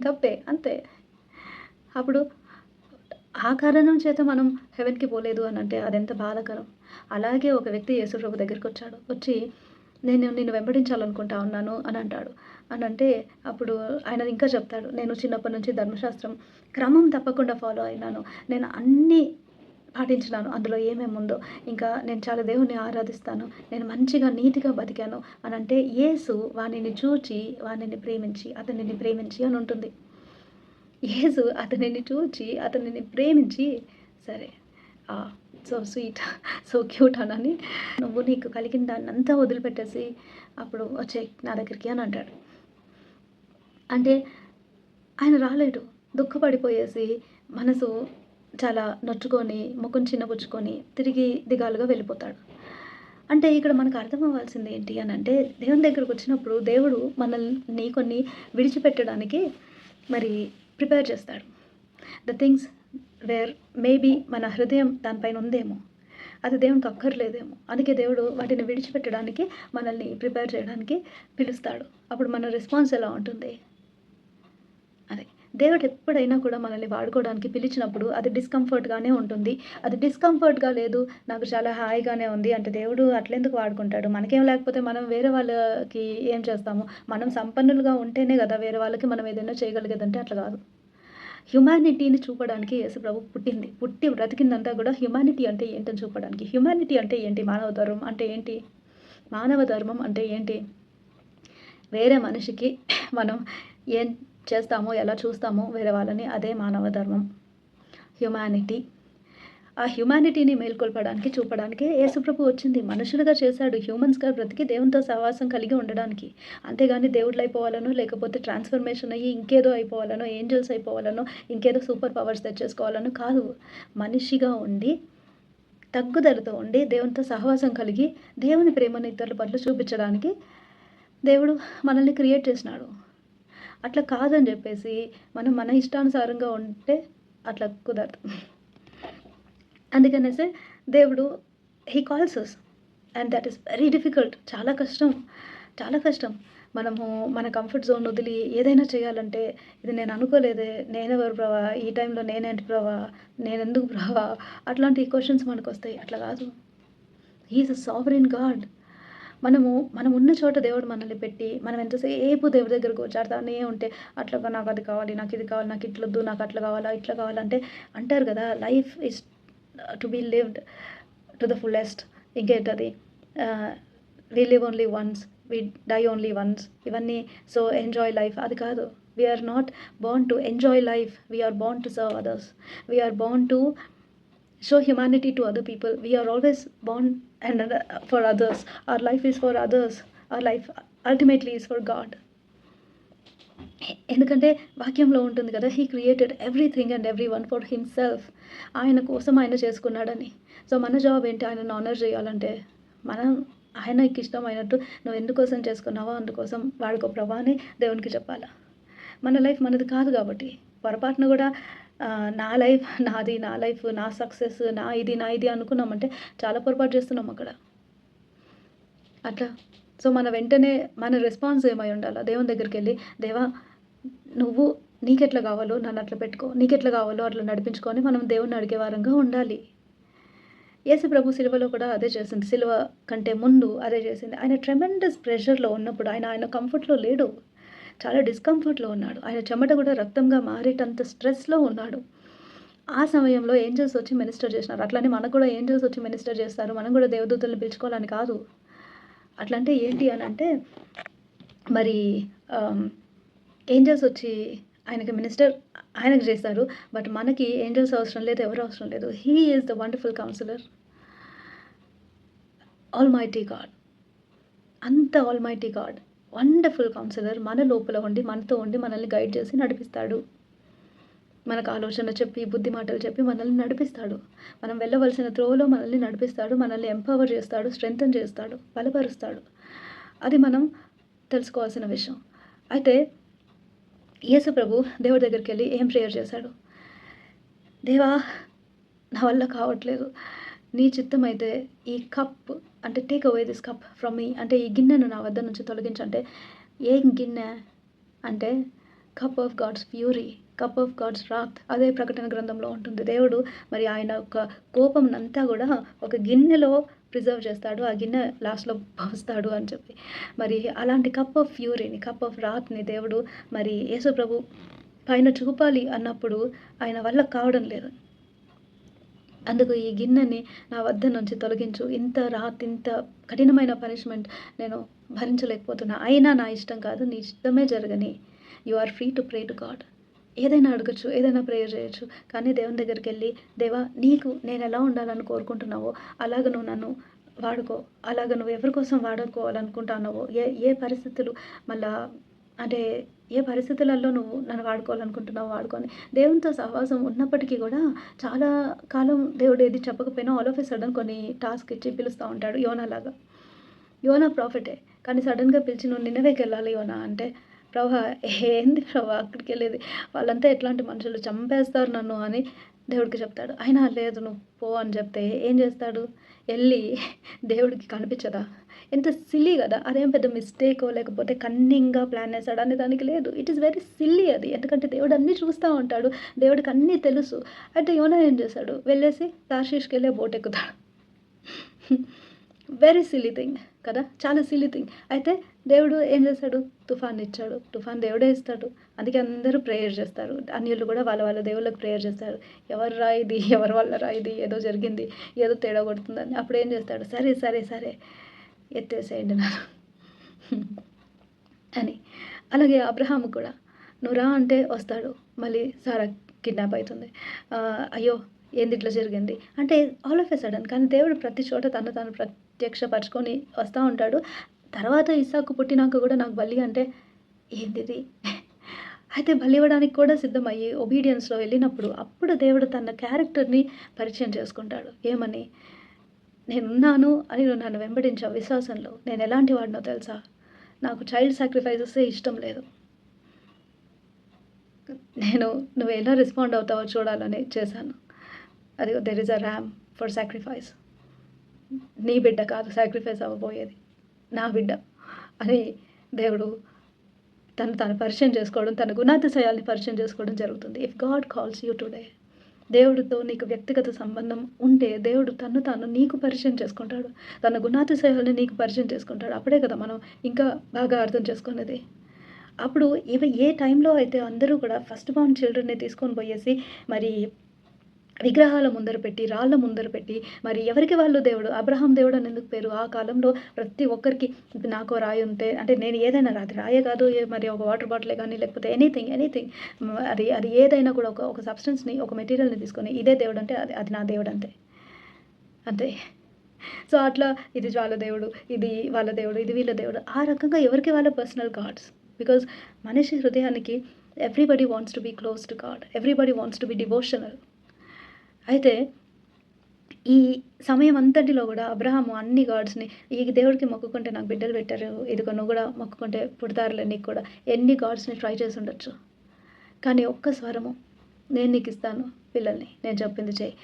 తప్పే అంతే. అప్పుడు ఆ కారణం చేత మనం హెవెన్‌కి పోలేదు అని అంటే అదెంత బాధాకరం. అలాగే ఒక వ్యక్తి యేసుప్రభు దగ్గరికి వచ్చాడు. వచ్చి నేను నిన్ను వెంబడించాలనుకుంటా ఉన్నాను అని అంటాడు. అని అంటే అప్పుడు ఆయన ఇంకా చెప్తాడు. నేను చిన్నప్పటి నుంచి ధర్మశాస్త్రం క్రమం తప్పకుండా ఫాలో అయినాను. నేను అన్నీ పాటించినాను. అందులో ఏమేముందో. ఇంకా నేను చాలా దేవుణ్ణి ఆరాధిస్తాను. నేను మంచిగా నీతిగా బతికాను అని అంటే యేసు వానిని చూచి వానిని ప్రేమించి అతనిని ప్రేమించి అని ఉంటుంది. యేసు అతనిని చూచి అతనిని ప్రేమించి సరే సో స్వీట్, సో క్యూట్ అనని నువ్వు నీకు కలిగిన దాన్నంతా వదిలిపెట్టేసి అప్పుడు వచ్చేయి నా దగ్గరికి అని అంటాడు. అంటే ఆయన రాలేడు. దుఃఖపడిపోయేసి మనసు చాలా నొచ్చుకొని ముఖం చిన్నబుచ్చుకొని తిరిగి దిగాలుగా వెళ్ళిపోతాడు. అంటే ఇక్కడ మనకు అర్థం అవ్వాల్సింది ఏంటి అని అంటే దేవుని దగ్గరకు వచ్చినప్పుడు దేవుడు మనల్ని కొన్ని విడిచిపెట్టడానికి మరి ప్రిపేర్ చేస్తాడు. ద థింగ్స్ వేర్ మేబీ మన హృదయం దానిపైన ఉందేమో, అది దేవునికి అక్కర్లేదేమో, అందుకే దేవుడు వాటిని విడిచిపెట్టడానికి మనల్ని ప్రిపేర్ చేయడానికి పిలుస్తాడు. అప్పుడు మన రెస్పాన్స్ ఎలా ఉంటుంది? అదే దేవుడు ఎప్పుడైనా కూడా మనల్ని వాడుకోవడానికి పిలిచినప్పుడు అది డిస్కంఫర్ట్‌గానే ఉంటుంది. అది డిస్కంఫర్ట్‌గా లేదు, నాకు చాలా హాయిగానే ఉంది అంటే దేవుడు అట్లెందుకు వాడుకుంటాడు? మనకేం లేకపోతే మనం వేరే వాళ్ళకి ఏం చేస్తాము? మనం సంపన్నులుగా ఉంటేనే కదా వేరే వాళ్ళకి మనం ఏదైనా చేయగలిగేదంటే అట్లా కాదు. హ్యుమానిటీని చూపడానికి యేసుప్రభు పుట్టి బ్రతికిందంతా కూడా హ్యుమానిటీ అంటే ఏంటని చూపడానికి. హ్యుమానిటీ అంటే ఏంటి? మానవ ధర్మం అంటే ఏంటి? మానవ ధర్మం అంటే ఏంటి? వేరే మనిషికి మనం ఏం చేస్తామో, ఎలా చూస్తామో వేరే వాళ్ళని అదే మానవ ధర్మం. హ్యుమానిటీ. ఆ హ్యుమానిటీని మేల్కొల్పడానికి, చూపడానికే యేసుప్రభు వచ్చింది. మనుషులుగా చేశాడు. హ్యూమన్స్‌గా బ్రతికి దేవునితో సహవాసం కలిగి ఉండడానికి. అంతేగాని దేవుళ్ళయిపోవాలనో, లేకపోతే ట్రాన్స్‌ఫర్మేషన్ అయ్యి ఇంకేదో అయిపోవాలనో, ఏంజెల్స్ అయిపోవాలనో, ఇంకేదో సూపర్ పవర్స్ తెచ్చేసుకోవాలనో కాదు. మనిషిగా ఉండి, తగ్గుదలతో ఉండి, దేవునితో సహవాసం కలిగి, దేవుని ప్రేమను ఇతరుల పట్ల చూపించడానికి దేవుడు మనల్ని క్రియేట్ చేసినాడు. అట్లా కాదని చెప్పేసి మనం మన ఇష్టానుసారంగా ఉంటే అట్లా కుదరదు. అందుకనేసే దేవుడు he calls us and that is very difficult. చాలా కష్టం, చాలా కష్టం. మనము మన కంఫర్ట్ జోన్ వదిలి ఏదైనా చేయాలంటే, ఇది నేను అనుకోలేదే, నేనెవరు ప్రభా, ఈ టైంలో నేనేంటి ప్రభా, నేనెందుకు ప్రభా, అట్లాంటి క్వశ్చన్స్ మనకొస్తాయి. అట్లా కాదు. He is a sovereign God. మనం ఉన్న చోట దేవుడు మనల్ని పెట్టి, మనం ఎంతసేపు దేవుడి దగ్గర కూర్చాడుతానే ఉంటే, అట్లా నాకు అది కావాలి, నాకు ఇది కావాలి, నాకు ఇట్లొద్దు, నాకు అట్లా కావాలా, ఇట్లా కావాలంటే అంటారు కదా, life is to be lived to the fullest. ఇంకేంటది, we live only once, we die only once, ఇవన్నీ. సో ఎంజాయ్ లైఫ్ అది కాదు. We are not born to enjoy life, we are born to serve others, we are born to show humanity to other people. We are always born and for others. Our life is for others. Our life ultimately is for God. ఎందుకంటే వాక్యంలో ఉంటుంది కదా, he created everything and every one for himself. ఆయన కోసం ఆయన చేసుకున్నాడని. So మన job ఏంటి, ఆయనను ఆనర్ చేయాలంటే మనం ఆయనకి ఇష్టమైనట్టు నువ్వు ఎందుకోసం చేసుకున్నావో అందుకోసం వాడుకో ప్రభా అని దేవునికి చెప్పాలా. మన లైఫ్ మనది కాదు కాబట్టి పొరపాటున కూడా నా లైఫ్ నాది, నా లైఫ్ నా సక్సెస్, నా ఇది అనుకున్నామంటే చాలా పొరపాటు చేస్తున్నాం అక్కడ. అట్లా సో మన వెంటనే మన రెస్పాన్స్ ఏమై ఉండాలి, దేవుని దగ్గరికి వెళ్ళి, దేవా నువ్వు నీకెట్లా కావాలో నన్ను అట్లా పెట్టుకో, నీకెట్లా కావాలో అట్లా నడిపించుకొని మనం దేవుణ్ణి అడిగే వారంగా ఉండాలి. యేసు ప్రభు సిలువలో కూడా అదే చేసింది. సిలువ కంటే ముందు అదే చేసింది. ఆయన ట్రెమెండస్ ప్రెషర్లో ఉన్నప్పుడు ఆయన కంఫర్ట్లో లేడు, చాలా డిస్కంఫర్ట్లో ఉన్నాడు. ఆయన చెమట కూడా రక్తంగా మారేటంత స్ట్రెస్లో ఉన్నాడు. ఆ సమయంలో ఏంజెల్స్ వచ్చి మినిస్టర్ చేసినారు. అట్లనే మనకు కూడా ఏంజెల్స్ వచ్చి మినిస్టర్ చేస్తారు. మనం కూడా దేవదూతల్ని పిలుచుకోవాలని కాదు. అట్లంటే ఏంటి అని అంటే, మరి ఏంజెల్స్ వచ్చి ఆయనకు చేస్తారు. బట్ మనకి ఏంజెల్స్ అవసరం లేదు, ఎవరు అవసరం లేదు. He is the wonderful councillor, almighty God. అంత ఆల్మైటీ గాడ్, వండర్ఫుల్ కౌన్సిలర్ మన లోపల ఉండి, మనతో ఉండి, మనల్ని గైడ్ చేసి నడిపిస్తాడు. మనకు ఆలోచన చెప్పి, బుద్ధి మాటలు చెప్పి మనల్ని నడిపిస్తాడు. మనం వెళ్ళవలసిన త్రోవలో మనల్ని నడిపిస్తాడు. మనల్ని ఎంపవర్ చేస్తాడు, స్ట్రెంగ్తన్ చేస్తాడు, బలపరుస్తాడు. అది మనం తెలుసుకోవాల్సిన విషయం. అయితే యేసు ప్రభు దేవుడి దగ్గరికి వెళ్ళి ఏం ప్రేయర్ చేశాడు? దేవా నా వల్ల కావట్లేదు, నీ చిత్తం అయితే ఈ కప్ అంటే take away this cup from మీ, అంటే ఈ గిన్నెను నా వద్ద నుంచి తొలగించంటే, ఏం గిన్నె అంటే cup of God's fury, cup of God's wrath. అదే ప్రకటన గ్రంథంలో ఉంటుంది. దేవుడు మరి ఆయన యొక్క కోపంనంతా కూడా ఒక గిన్నెలో ప్రిజర్వ్ చేస్తాడు, ఆ గిన్నె లాస్ట్లో పోస్తాడు అని చెప్పి. మరి అలాంటి కప్ ఆఫ్ ఫ్యూరీని, కప్ ఆఫ్ రాత్ని దేవుడు మరి యేసు ప్రభు పైన చూపాలి అన్నప్పుడు ఆయన వల్ల కావడం లేదు. అందుకు ఈ గిన్నెని నా వద్ద నుంచి తొలగించు, ఇంత కఠినమైన పనిష్మెంట్ నేను భరించలేకపోతున్నా, అయినా నా ఇష్టం కాదు, నీ ఇష్టమే జరగని. You are free to pray to God. ఏదైనా అడగచ్చు, ఏదైనా ప్రేయర్ చేయొచ్చు. కానీ దేవుని దగ్గరికి వెళ్ళి, దేవా నీకు నేను ఎలా ఉండాలని కోరుకుంటున్నావో అలాగ నువ్వు నన్ను వాడుకో, అలాగ నువ్వు ఎవరి కోసం వాడుకోవాలనుకుంటున్నావో, ఏ పరిస్థితులు మళ్ళా అంటే ఏ పరిస్థితులలో నువ్వు నన్ను వాడుకోవాలనుకుంటున్నావు వాడుకొని. దేవునితో సహవాసం ఉన్నప్పటికీ కూడా చాలా కాలం దేవుడు ఏది చెప్పకపోయినా ఆల్ ఆఫ్ ఎ సడన్ కొన్ని టాస్క్ ఇచ్చి పిలుస్తూ ఉంటాడు. యోనాలాగా. యోనా ప్రాఫిటే, కానీ సడన్గా పిలిచి నువ్వు నిన్నవేకి వెళ్ళాలి యోనా అంటే, ప్రభా ఏంది ప్రభా అక్కడికి వెళ్ళేది, వాళ్ళంతా ఎట్లాంటి మనుషులు, చంపేస్తారు నన్ను అని దేవుడికి చెప్తాడు. అయినా లేదు నువ్వు పో అని చెప్తే ఏం చేస్తాడు? వెళ్ళి దేవుడికి కనిపించదా? ఎంత సిల్లీ కదా. అదేం పెద్ద మిస్టేకో లేకపోతే కన్నింగ్గా ప్లాన్ వేసాడు అనే దానికి లేదు. ఇట్ ఈస్ వెరీ సిల్లీ అది. ఎందుకంటే దేవుడు అన్నీ చూస్తూ ఉంటాడు, దేవుడికి అన్నీ తెలుసు. అయితే యోనా ఏం చేశాడు? వెళ్ళేసి తార్షీష్కి వెళ్ళే బోట్ ఎక్కుతాడు. వెరీ సిల్లీ థింగ్ కదా, చాలా సిల్లీ థింగ్. అయితే దేవుడు ఏం చేశాడు? తుఫాన్ ఇచ్చాడు. తుఫాన్ దేవుడే ఇస్తాడు. అందుకే అందరూ ప్రేయర్ చేస్తారు. అన్యులు కూడా వాళ్ళ దేవుళ్ళకి ప్రేయర్ చేస్తారు. ఎవరు రా ఇది, ఎవరి వల్ల రా ఇది, ఏదో జరిగింది, ఏదో తేడా కొడుతుందని. అప్పుడు ఏం చేస్తాడు? సరే సరే సరే ఎత్తేసేయండి నన్ను అని. అలాగే అబ్రహాము కూడా నువ్వు రా అంటే వస్తాడు, మళ్ళీ సారా కిడ్నాప్ అవుతుంది. అయ్యో! ఏంది ఇట్లా జరిగింది? అంటే ఆల్ ఆఫ్ ఎ సడెన్ కానీ దేవుడు ప్రతి చోట తను తాను ప్రత్యక్షపరుచుకొని వస్తా ఉంటాడు. తర్వాత ఇస్సాకు పుట్టినాక కూడా నాకు బలి అంటే ఏందిది? అయితే బలివ్వడానికి కూడా సిద్ధమయ్యి ఒబీడియన్స్‌లో వెళ్ళినప్పుడు అప్పుడు దేవుడు తన క్యారెక్టర్‌ని పరిచయం చేసుకుంటాడు. ఏమని? నేనున్నాను అని నువ్వు నన్ను వెంబడించావు విశ్వాసంలో. నేను ఎలాంటి వాడినో తెలుసా? నాకు చైల్డ్ సాక్రిఫైసెసే ఇష్టం లేదు. నువ్వు ఎలా రెస్పాండ్ అవుతావో చూడాలని చేశాను. అదిగో there is a ram for sacrifice. నీ బిడ్డ కాదు సాక్రిఫైస్ అవ్వబోయేది. నా బిడ్డ అని దేవుడు తను పరిచయం చేసుకోవడం, తన గుణాతిశయాల్ని పరిచయం చేసుకోవడం జరుగుతుంది. If God calls you today, దేవుడితో నీకు వ్యక్తిగత సంబంధం ఉంటే దేవుడు తాను నీకు పరిచయం చేసుకుంటాడు. తన గుణాతిశయాల్ని నీకు పరిచయం చేసుకుంటాడు. అప్పుడే కదా మనం ఇంకా బాగా అర్థం చేసుకునేది. అప్పుడు ఏ టైంలో అయితే అందరూ కూడా ఫస్ట్ బార్న్ చిల్డ్రన్‌ని తీసుకొని పోయేసి మరి విగ్రహాల ముందర పెట్టి, రాళ్ళ ముందర పెట్టి, మరి ఎవరికి వాళ్ళు దేవుడు. అబ్రహాం దేవుడు అని ఎందుకు పేరు? ఆ కాలంలో ప్రతి ఒక్కరికి నాకో రాయి ఉంటే అంటే నేను ఏదైనా అది రాయే కాదు మరి ఒక వాటర్ బాటిలే కానీ లేకపోతే ఎనీథింగ్ అది ఏదైనా కూడా ఒక సబ్స్టెన్స్‌ని ఒక మెటీరియల్‌ని తీసుకొని ఇదే దేవుడు అంటే అది నా దేవుడు అంతే. అంతే. సో, అట్లా ఇది వాళ్ళ దేవుడు, ఇది వాళ్ళ దేవుడు, ఇది వీళ్ళ దేవుడు. ఆ రకంగా ఎవరికి వాళ్ళ పర్సనల్ గాడ్స్. బికాజ్ మనిషి హృదయానికి everybody wants to be close to God. Everybody wants to be devotional. అయితే ఈ సమయం అంతటిలో కూడా అబ్రహాము అన్ని గాడ్స్‌ని ఈ దేవుడికి మొక్కుకుంటే నాకు బిడ్డలు పెట్టారు. ఇదిగో నువ్వు కూడా మొక్కుకుంటే పుడతారులే నీకు కూడా. ఎన్ని గాడ్స్‌ని ట్రై చేసి ఉండొచ్చు. కానీ ఒక్క స్వరము నేను నీకు ఇస్తాను పిల్లల్ని. నేను చెప్పింది చెయ్యి.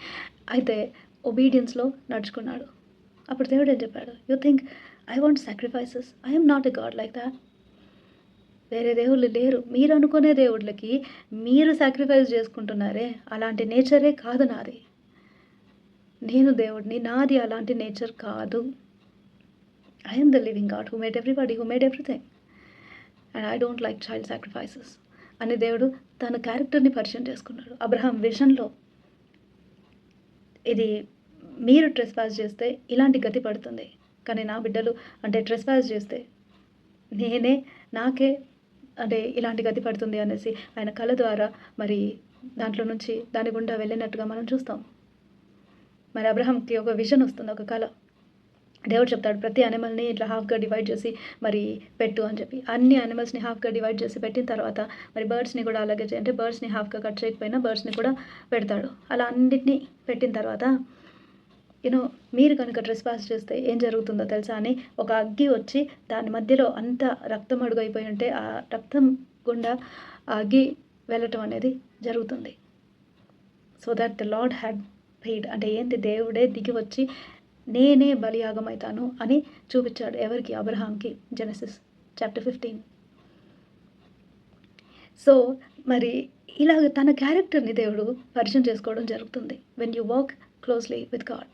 అయితే ఒబీడియన్స్‌లో నడుచుకున్నాడు. అప్పుడు దేవుడు ఏం చెప్పాడు? You think I want sacrifices. I am not a God like that. వేరే దేవుళ్ళు లేరు. మీరు అనుకునే దేవుళ్ళకి మీరు సాక్రిఫైస్ చేసుకుంటున్నారే అలాంటి నేచరే కాదు నాది. నేను దేవుడిని. నాది అలాంటి నేచర్ కాదు. I am the living God who made everybody, who made everything. And I don't like child sacrifices అని దేవుడు తన క్యారెక్టర్‌ని పరిచయం చేసుకున్నాడు. అబ్రహాం విజన్‌లో ఇది మీరు ట్రెస్పాస్ చేస్తే ఇలాంటి గతి పడుతుంది. కానీ నా బిడ్డలు అంటే ట్రెస్పాస్ చేస్తే నాకే అంటే ఇలాంటి గతి పడుతుంది అనేసి ఆయన కళ ద్వారా మరి దాంట్లో నుంచి దాని గుండా వెళ్ళినట్టుగా మనం చూస్తాం. మరి అబ్రహాంకి ఒక విజన్ వస్తుంది, ఒక కళ. దేవుడు చెప్తాడు ప్రతి యానిమల్‌ని ఇట్లా హాఫ్‌గా డివైడ్ చేసి మరి పెట్టు అని చెప్పి. అన్ని యానిమల్స్‌ని హాఫ్‌గా డివైడ్ చేసి పెట్టిన తర్వాత మరి బర్డ్స్‌ని కూడా అలాగే అంటే బర్డ్స్‌ని హాఫ్‌గా కట్ చేయకపోయినా బర్డ్స్‌ని కూడా పెడతాడు. అలా అన్నిటిని పెట్టిన తర్వాత మీరు కనుక ట్రెస్పాస్ చేస్తే ఏం జరుగుతుందో తెలుసా అని ఒక అగ్గి వచ్చి దాని మధ్యలో అంతా రక్తం అడుగైపోయి ఉంటే ఆ రక్తం గుండా ఆ అగ్గి వెళ్ళటం అనేది జరుగుతుంది. So that the lord had paid అంటే ఏంటి? దేవుడే దిగి వచ్చి నేనే బలియాగం అవుతాను అని చూపించాడు. ఎవరికి? అబ్రహాంకి. Genesis chapter 15. సో మరి ఇలాగ తన క్యారెక్టర్‌ని దేవుడు పరిచయం చేసుకోవడం జరుగుతుంది. When you walk closely with God.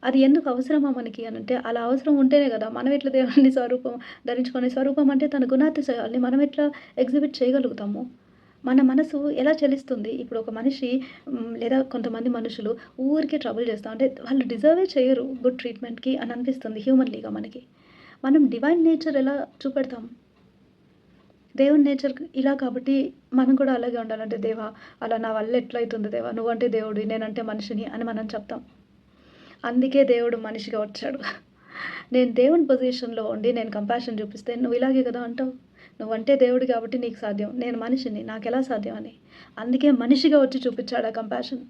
అది ఎందుకు అవసరమా మనకి అనంటే అలా అవసరం ఉంటేనే కదా మనం ఎట్లా దేవుని స్వరూపం ధరించుకునే స్వరూపం అంటే తన గుణాతిశయాల్ని మనం ఎట్లా ఎగ్జిబిట్ చేయగలుగుతాము. మన మనసు ఎలా చలిస్తుంది. ఇప్పుడు ఒక మనిషి లేదా కొంతమంది మనుషులు ఊరికే ట్రబుల్ చేస్తా అంటే వాళ్ళు డిజర్వే చేయరు గుడ్ ట్రీట్మెంట్‌కి అని అనిపిస్తుంది హ్యూమన్లీగా మనకి. మనం డివైన్ నేచర్ ఎలా చూపెడతాం? దేవుని నేచర్ ఇలా కాబట్టి మనం కూడా అలాగే ఉండాలంటే దేవా అలా నా వల్ల ఎట్లయితుంది దేవా, నువ్వంటే దేవుడివి నేనంటే మనిషిని అని మనం చెప్తాం. అందుకే దేవుడు మనిషిగా వచ్చాడు. నేను దేవుని పొజిషన్‌లో ఉండి నేను కంపాషన్ చూపిస్తే నువ్వు ఇలాగే కదా అంటావు. నువ్వంటే దేవుడు కాబట్టి నీకు సాధ్యం. నేను మనిషిని నాకెలా సాధ్యం అని. అందుకే మనిషిగా వచ్చి చూపించాడు ఆ కంపాషన్.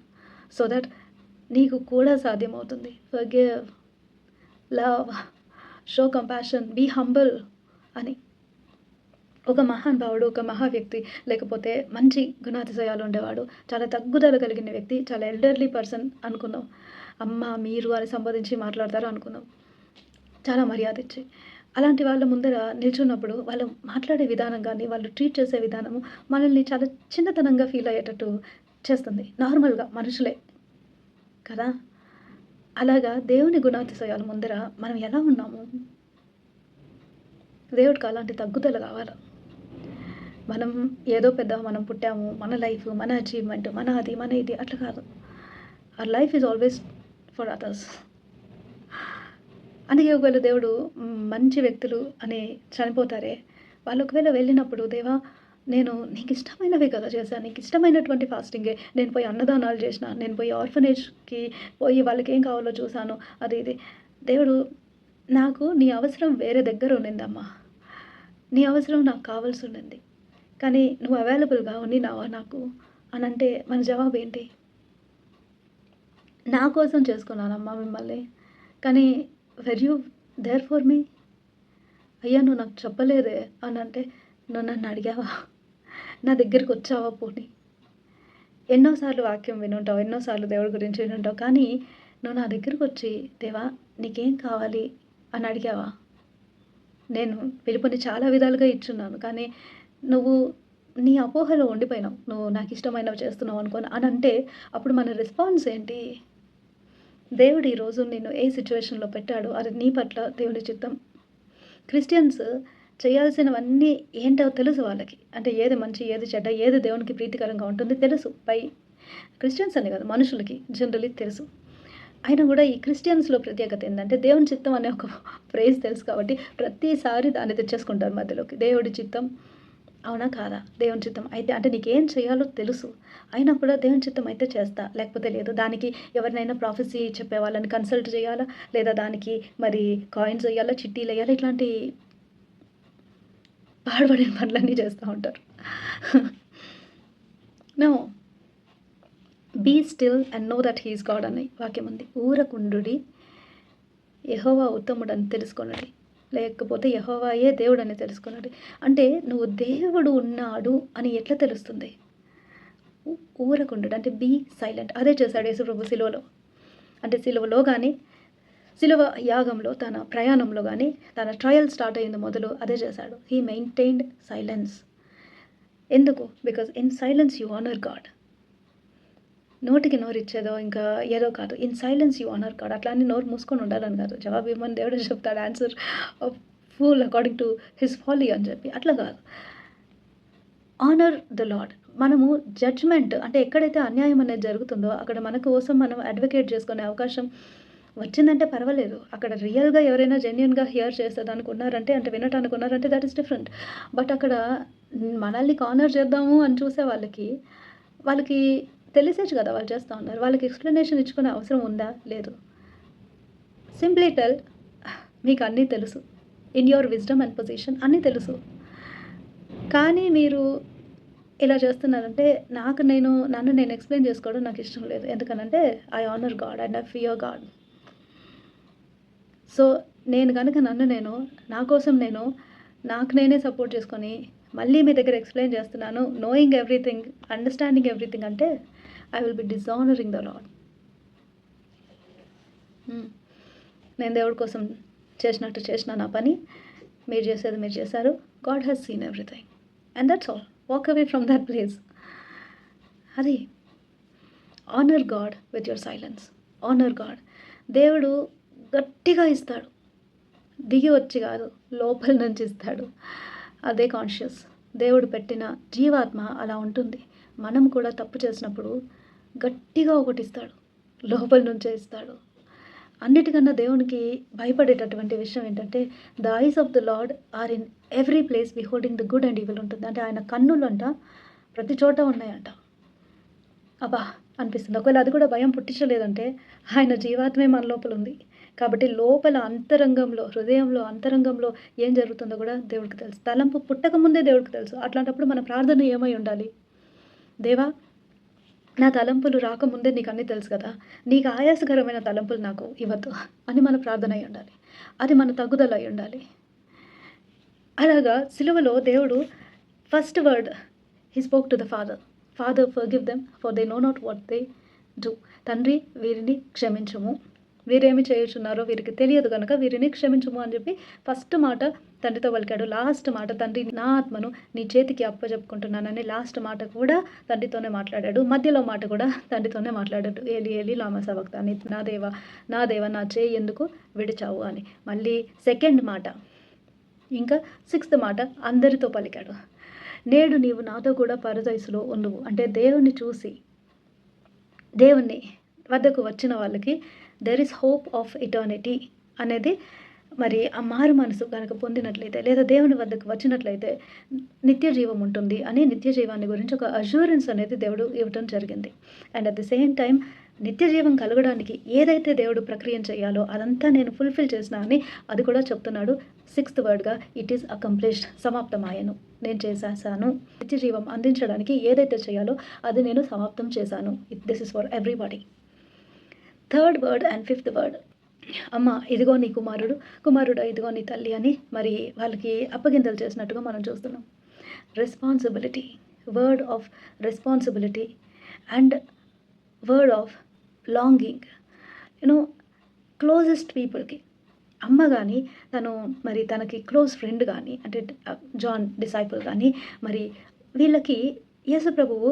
సో దట్ నీకు కూడా సాధ్యమవుతుంది. Forgive, love, show compassion, be humble అని. ఒక మహానుభావుడు, ఒక మహా వ్యక్తి లేకపోతే మంచి గుణాతిశయాలు ఉండేవాడు, చాలా తగ్గుదల కలిగిన వ్యక్తి, చాలా ఎల్డర్లీ పర్సన్ అనుకుందాం. అమ్మ, మీరు అని సంబోధించి మాట్లాడతారు అనుకుందాం. చాలా మర్యాద ఇచ్చి. అలాంటి వాళ్ళ ముందర నిల్చున్నప్పుడు వాళ్ళు మాట్లాడే విధానం కానీ, వాళ్ళు ట్రీట్ చేసే విధానము మనల్ని చాలా చిన్నతనంగా ఫీల్ అయ్యేటట్టు చేస్తుంది. నార్మల్‌గా మనుషులే కదా! అలాగా దేవుని గుణాతిశయాల ముందర మనం ఎలా ఉన్నాము? దేవుడికి అలాంటి తగ్గుదల కావాల. మనం ఏదో పెద్ద మనం పుట్టాము, మన లైఫ్, మన అచీవ్‌మెంట్, మన అది, మన ఇది అట్లా కాదు. Our life is always for others. అందుకే ఒకవేళ దేవుడు మంచి వ్యక్తులు అని చనిపోతారే, వాళ్ళు ఒకవేళ వెళ్ళినప్పుడు దేవా నేను నీకు ఇష్టమైనవే కదా చేశాను. నీకు ఇష్టమైనటువంటి ఫాస్టింగే. నేను పోయి అన్నదానాలు చేసిన. నేను పోయి ఆర్ఫనేజ్‌కి పోయి వాళ్ళకేం కావాలో చూసాను. అది ఇది. దేవుడు నాకు నీ అవసరం వేరే దగ్గర ఉండిందమ్మా. నీ అవసరం నాకు కావాల్సుండింది. కానీ నువ్వు అవైలబుల్‌గా ఉండినావా నాకు అనంటే మన జవాబేంటి? నా కోసం చేసుకున్నానమ్మా మిమ్మల్ని. కానీ were you there for me? అయ్యా! నువ్వు నాకు చెప్పలేదే అనంటే, నువ్వు నన్ను అడిగావా? నా దగ్గరికొచ్చావా పోనీ? ఎన్నో సార్లు వాక్యం వినుంటావు. ఎన్నో సార్లు దేవుడి గురించి వినుంటావు. కానీ నువ్వు నా దగ్గరకొచ్చి దేవా నీకేం కావాలి అని అడిగావా? నేను పిలుపుని చాలా విధాలుగా ఇచ్చున్నాను. కానీ నువ్వు నీ అపోహలో ఉండిపోయినావు. నువ్వు నాకిష్టమైనవి చేస్తున్నావు అనుకోని అనంటే అప్పుడు మన రెస్పాన్స్ ఏంటి? దేవుడు ఈరోజు నిన్ను ఏ సిట్యుయేషన్‌లో పెట్టాడో అది నీ పట్ల దేవుని చిత్తం. క్రిస్టియన్స్ చేయాల్సినవన్నీ ఏంటో తెలుసు వాళ్ళకి. అంటే ఏది మంచి, ఏది చెడ్డ, ఏది దేవునికి ప్రీతికరంగా ఉంటుంది తెలుసు. క్రిస్టియన్స్ అనే కాదు మనుషులకి జనరల్లీ తెలుసు. అయినా కూడా ఈ క్రిస్టియన్స్‌లో ప్రత్యేకత ఏందంటే దేవుని చిత్తం అనే ఒక ఫ్రేజ్ తెలుసు కాబట్టి ప్రతిసారి దాన్ని తెచ్చేసుకుంటారు మధ్యలోకి. దేవుడి చిత్తం అవునా? కాదా? దేవుని చిత్తం అయితే అంటే నీకేం చేయాలో తెలుసు. అయినా కూడా దేవుని చిత్తం అయితే చేస్తా. లేకపోతే లేదు. దానికి ఎవరినైనా ప్రాఫెసీ చెప్పే వాళ్ళని కన్సల్ట్ చేయాలా? లేదా దానికి మరి కాయిన్స్ ఎయ్యాలా? చిట్టీలెయ్యాలా? ఇట్లాంటి పాడుబడిన పనులన్నీ చేస్తా ఉంటారు. No. Be still and know that he is God అని వాక్యం ఉంది. ఊరకుండుడి యెహోవా ఉత్తముడని తెలుసుకొనుడి. లేకపోతే యెహోవాయే దేవుడని తెలుసుకొనుడి. అంటే నువ్వు దేవుడు ఉన్నాడు అని ఎట్లా తెలుస్తుంది? ఊరకుండుడు అంటే బీ సైలెంట్. అదే చేశాడు యేసుప్రభు సిలువలో. అంటే సిలువలో గాని, సిలువ యాగంలో తన ప్రయాణంలో గాని, తన ట్రయల్ స్టార్ట్ అయింది మొదలు అదే చేశాడు. He maintained silence. ఎందుకు? Because in silence you honour God. నోటికి నోరిచ్చేదో ఇంకా ఏదో కాదు. In silence you honour God. అట్లా అని నోరు మూసుకొని ఉండాలని కాదు. జవాబు ఇవ్వమని దేవుడే చెప్తాడు. Answer fool according to his folly అని చెప్పి. అట్లా కాదు. Honour the Lord. మనము జడ్జ్‌మెంట్ అంటే ఎక్కడైతే అన్యాయం అనేది జరుగుతుందో అక్కడ మన కోసం మనం అడ్వకేట్ చేసుకునే అవకాశం వచ్చిందంటే పర్వాలేదు. అక్కడ రియల్‌గా ఎవరైనా జెన్యూన్‌గా హియర్ చేసేదానికి ఉన్నారంటే అంటే వినటానికి ఉన్నారంటే దట్ ఈస్ డిఫరెంట్. బట్ అక్కడ మనల్ని కార్నర్ చేద్దాము అని చూసే వాళ్ళకి తెలిసేచ్చు కదా! వాళ్ళు చేస్తా ఉన్నారు. వాళ్ళకి ఎక్స్‌ప్లనేషన్ ఇచ్చుకునే అవసరం ఉందా? లేదు. సింప్లీ టెల్ మీకు అన్నీ తెలుసు. In your wisdom and position అన్నీ తెలుసు. కానీ మీరు ఇలా చేస్తున్నారంటే నన్ను నేను ఎక్స్‌ప్లెయిన్ చేసుకోవడం నాకు ఇష్టం లేదు. ఎందుకనంటే I honour God and I fear God. So, నేను గనక నా కోసం నాకు నేనే సపోర్ట్ చేసుకొని మళ్ళీ మీ దగ్గర ఎక్స్‌ప్లెయిన్ చేస్తున్నాను. నోయింగ్ ఎవ్రీథింగ్, అండర్‌స్టాండింగ్ ఎవ్రీథింగ్ అంటే I will be dishonouring the Lord. నేను దేవుడి కోసం చేసినట్టు చేసిన నా పని. మీరు చేసేది మీరు చేశారు. God has seen everything. And that's all. Walk away from that place. అది honour God with your silence. Honour God. దేవుడు గట్టిగా ఇస్తాడు. దిగి వచ్చి కాదు, లోపల నుంచి ఇస్తాడు. అదే కాన్షియస్. దేవుడు పెట్టిన జీవాత్మ అలా ఉంటుంది. మనం కూడా తప్పు చేసినప్పుడు గట్టిగా ఒకటిస్తాడు. లోపల నుంచే ఇస్తాడు. అన్నిటికన్నా దేవునికి భయపడేటటువంటి విషయం ఏంటంటే the eyes of the Lord are in every place beholding the good and evil ఉంటుంది. అంటే ఆయన కన్నులంట ప్రతి చోట ఉన్నాయంట. అబ్బా అనిపిస్తుంది. ఒకవేళ అది కూడా భయం పుట్టించలేదంటే ఆయన జీవాత్మే మన లోపల ఉంది. కాబట్టి లోపల అంతరంగంలో, హృదయంలో అంతరంగంలో ఏం జరుగుతుందో కూడా దేవుడికి తెలుసు. తలంపు పుట్టకముందే దేవుడికి తెలుసు. అట్లాంటప్పుడు మన ప్రార్థన ఏమై ఉండాలి? దేవా నా తలంపులు రాకముందే నీకు అన్నీ తెలుసు కదా! నీకు ఆయాసకరమైన తలంపులు నాకు ఇవ్వద్దు అని మన ప్రార్థన అయి ఉండాలి. అది మన తగ్గుదల అయి ఉండాలి. అలాగా సిలువలో దేవుడు first word he spoke to the father. Father forgive them for they know not what they do. తండ్రి వీరిని క్షమించుము. వీరేమి చేయుచున్నారో వీరికి తెలియదు కనుక వీరిని క్షమించుము అని చెప్పి ఫస్ట్ మాట తండ్రితో పలికాడు. లాస్ట్ మాట తండ్రి నా ఆత్మను నీ చేతికి అప్పజెప్పుకుంటున్నానని లాస్ట్ మాట కూడా తండ్రితోనే మాట్లాడాడు. మధ్యలో మాట కూడా తండ్రితోనే మాట్లాడాడు. ఏలి ఏలి లామా సబక్తాని, నా దేవ నా చేయి ఎందుకు విడిచావు అని. మళ్ళీ సెకండ్ మాట ఇంకా సిక్స్త్ మాట అందరితో పలికాడు. నేడు నీవు నాతో కూడా పరదైసులో ఉండువు. అంటే దేవుణ్ణి చూసి దేవుని వద్దకు వచ్చిన వాళ్ళకి there is hope of eternity అనేది మరి ఆ మారు మనసు కనుక పొందినట్లయితే లేదా దేవుని వద్దకు వచ్చినట్లయితే నిత్య జీవం ఉంటుంది అని నిత్య జీవాన్ని గురించి ఒక అష్యూరెన్స్ అనేది దేవుడు ఇవ్వటం జరిగింది. And at the same time నిత్య జీవం కలగడానికి ఏదైతే దేవుడు ప్రక్రియ చేయాలో అదంతా నేను ఫుల్ఫిల్ చేసిన అని అది కూడా చెప్తున్నాడు. 6th వర్డ్గా ఇట్ ఈస్ అకంప్లిష్డ్, సమాప్తమాయను, నేను చేసేసాను. నిత్య జీవం అందించడానికి ఏదైతే చేయాలో అది నేను సమాప్తం చేశాను. This is for everybody. 3rd word and 5th word, అమ్మ ఇదిగో నీ కుమారుడు, కుమారుడు ఇదిగో నీ తల్లి అని మరి వాళ్ళకి అప్పగింతలు చేసినట్టుగా మనం చూస్తున్నాం. Responsibility, word of responsibility and word of longing. Closest పీపుల్కి అమ్మ కానీ తను మరి తనకి క్లోజ్ ఫ్రెండ్ కానీ అంటే జాన్ డిసైపుల్ కానీ మరి వీళ్ళకి యేసు ప్రభువు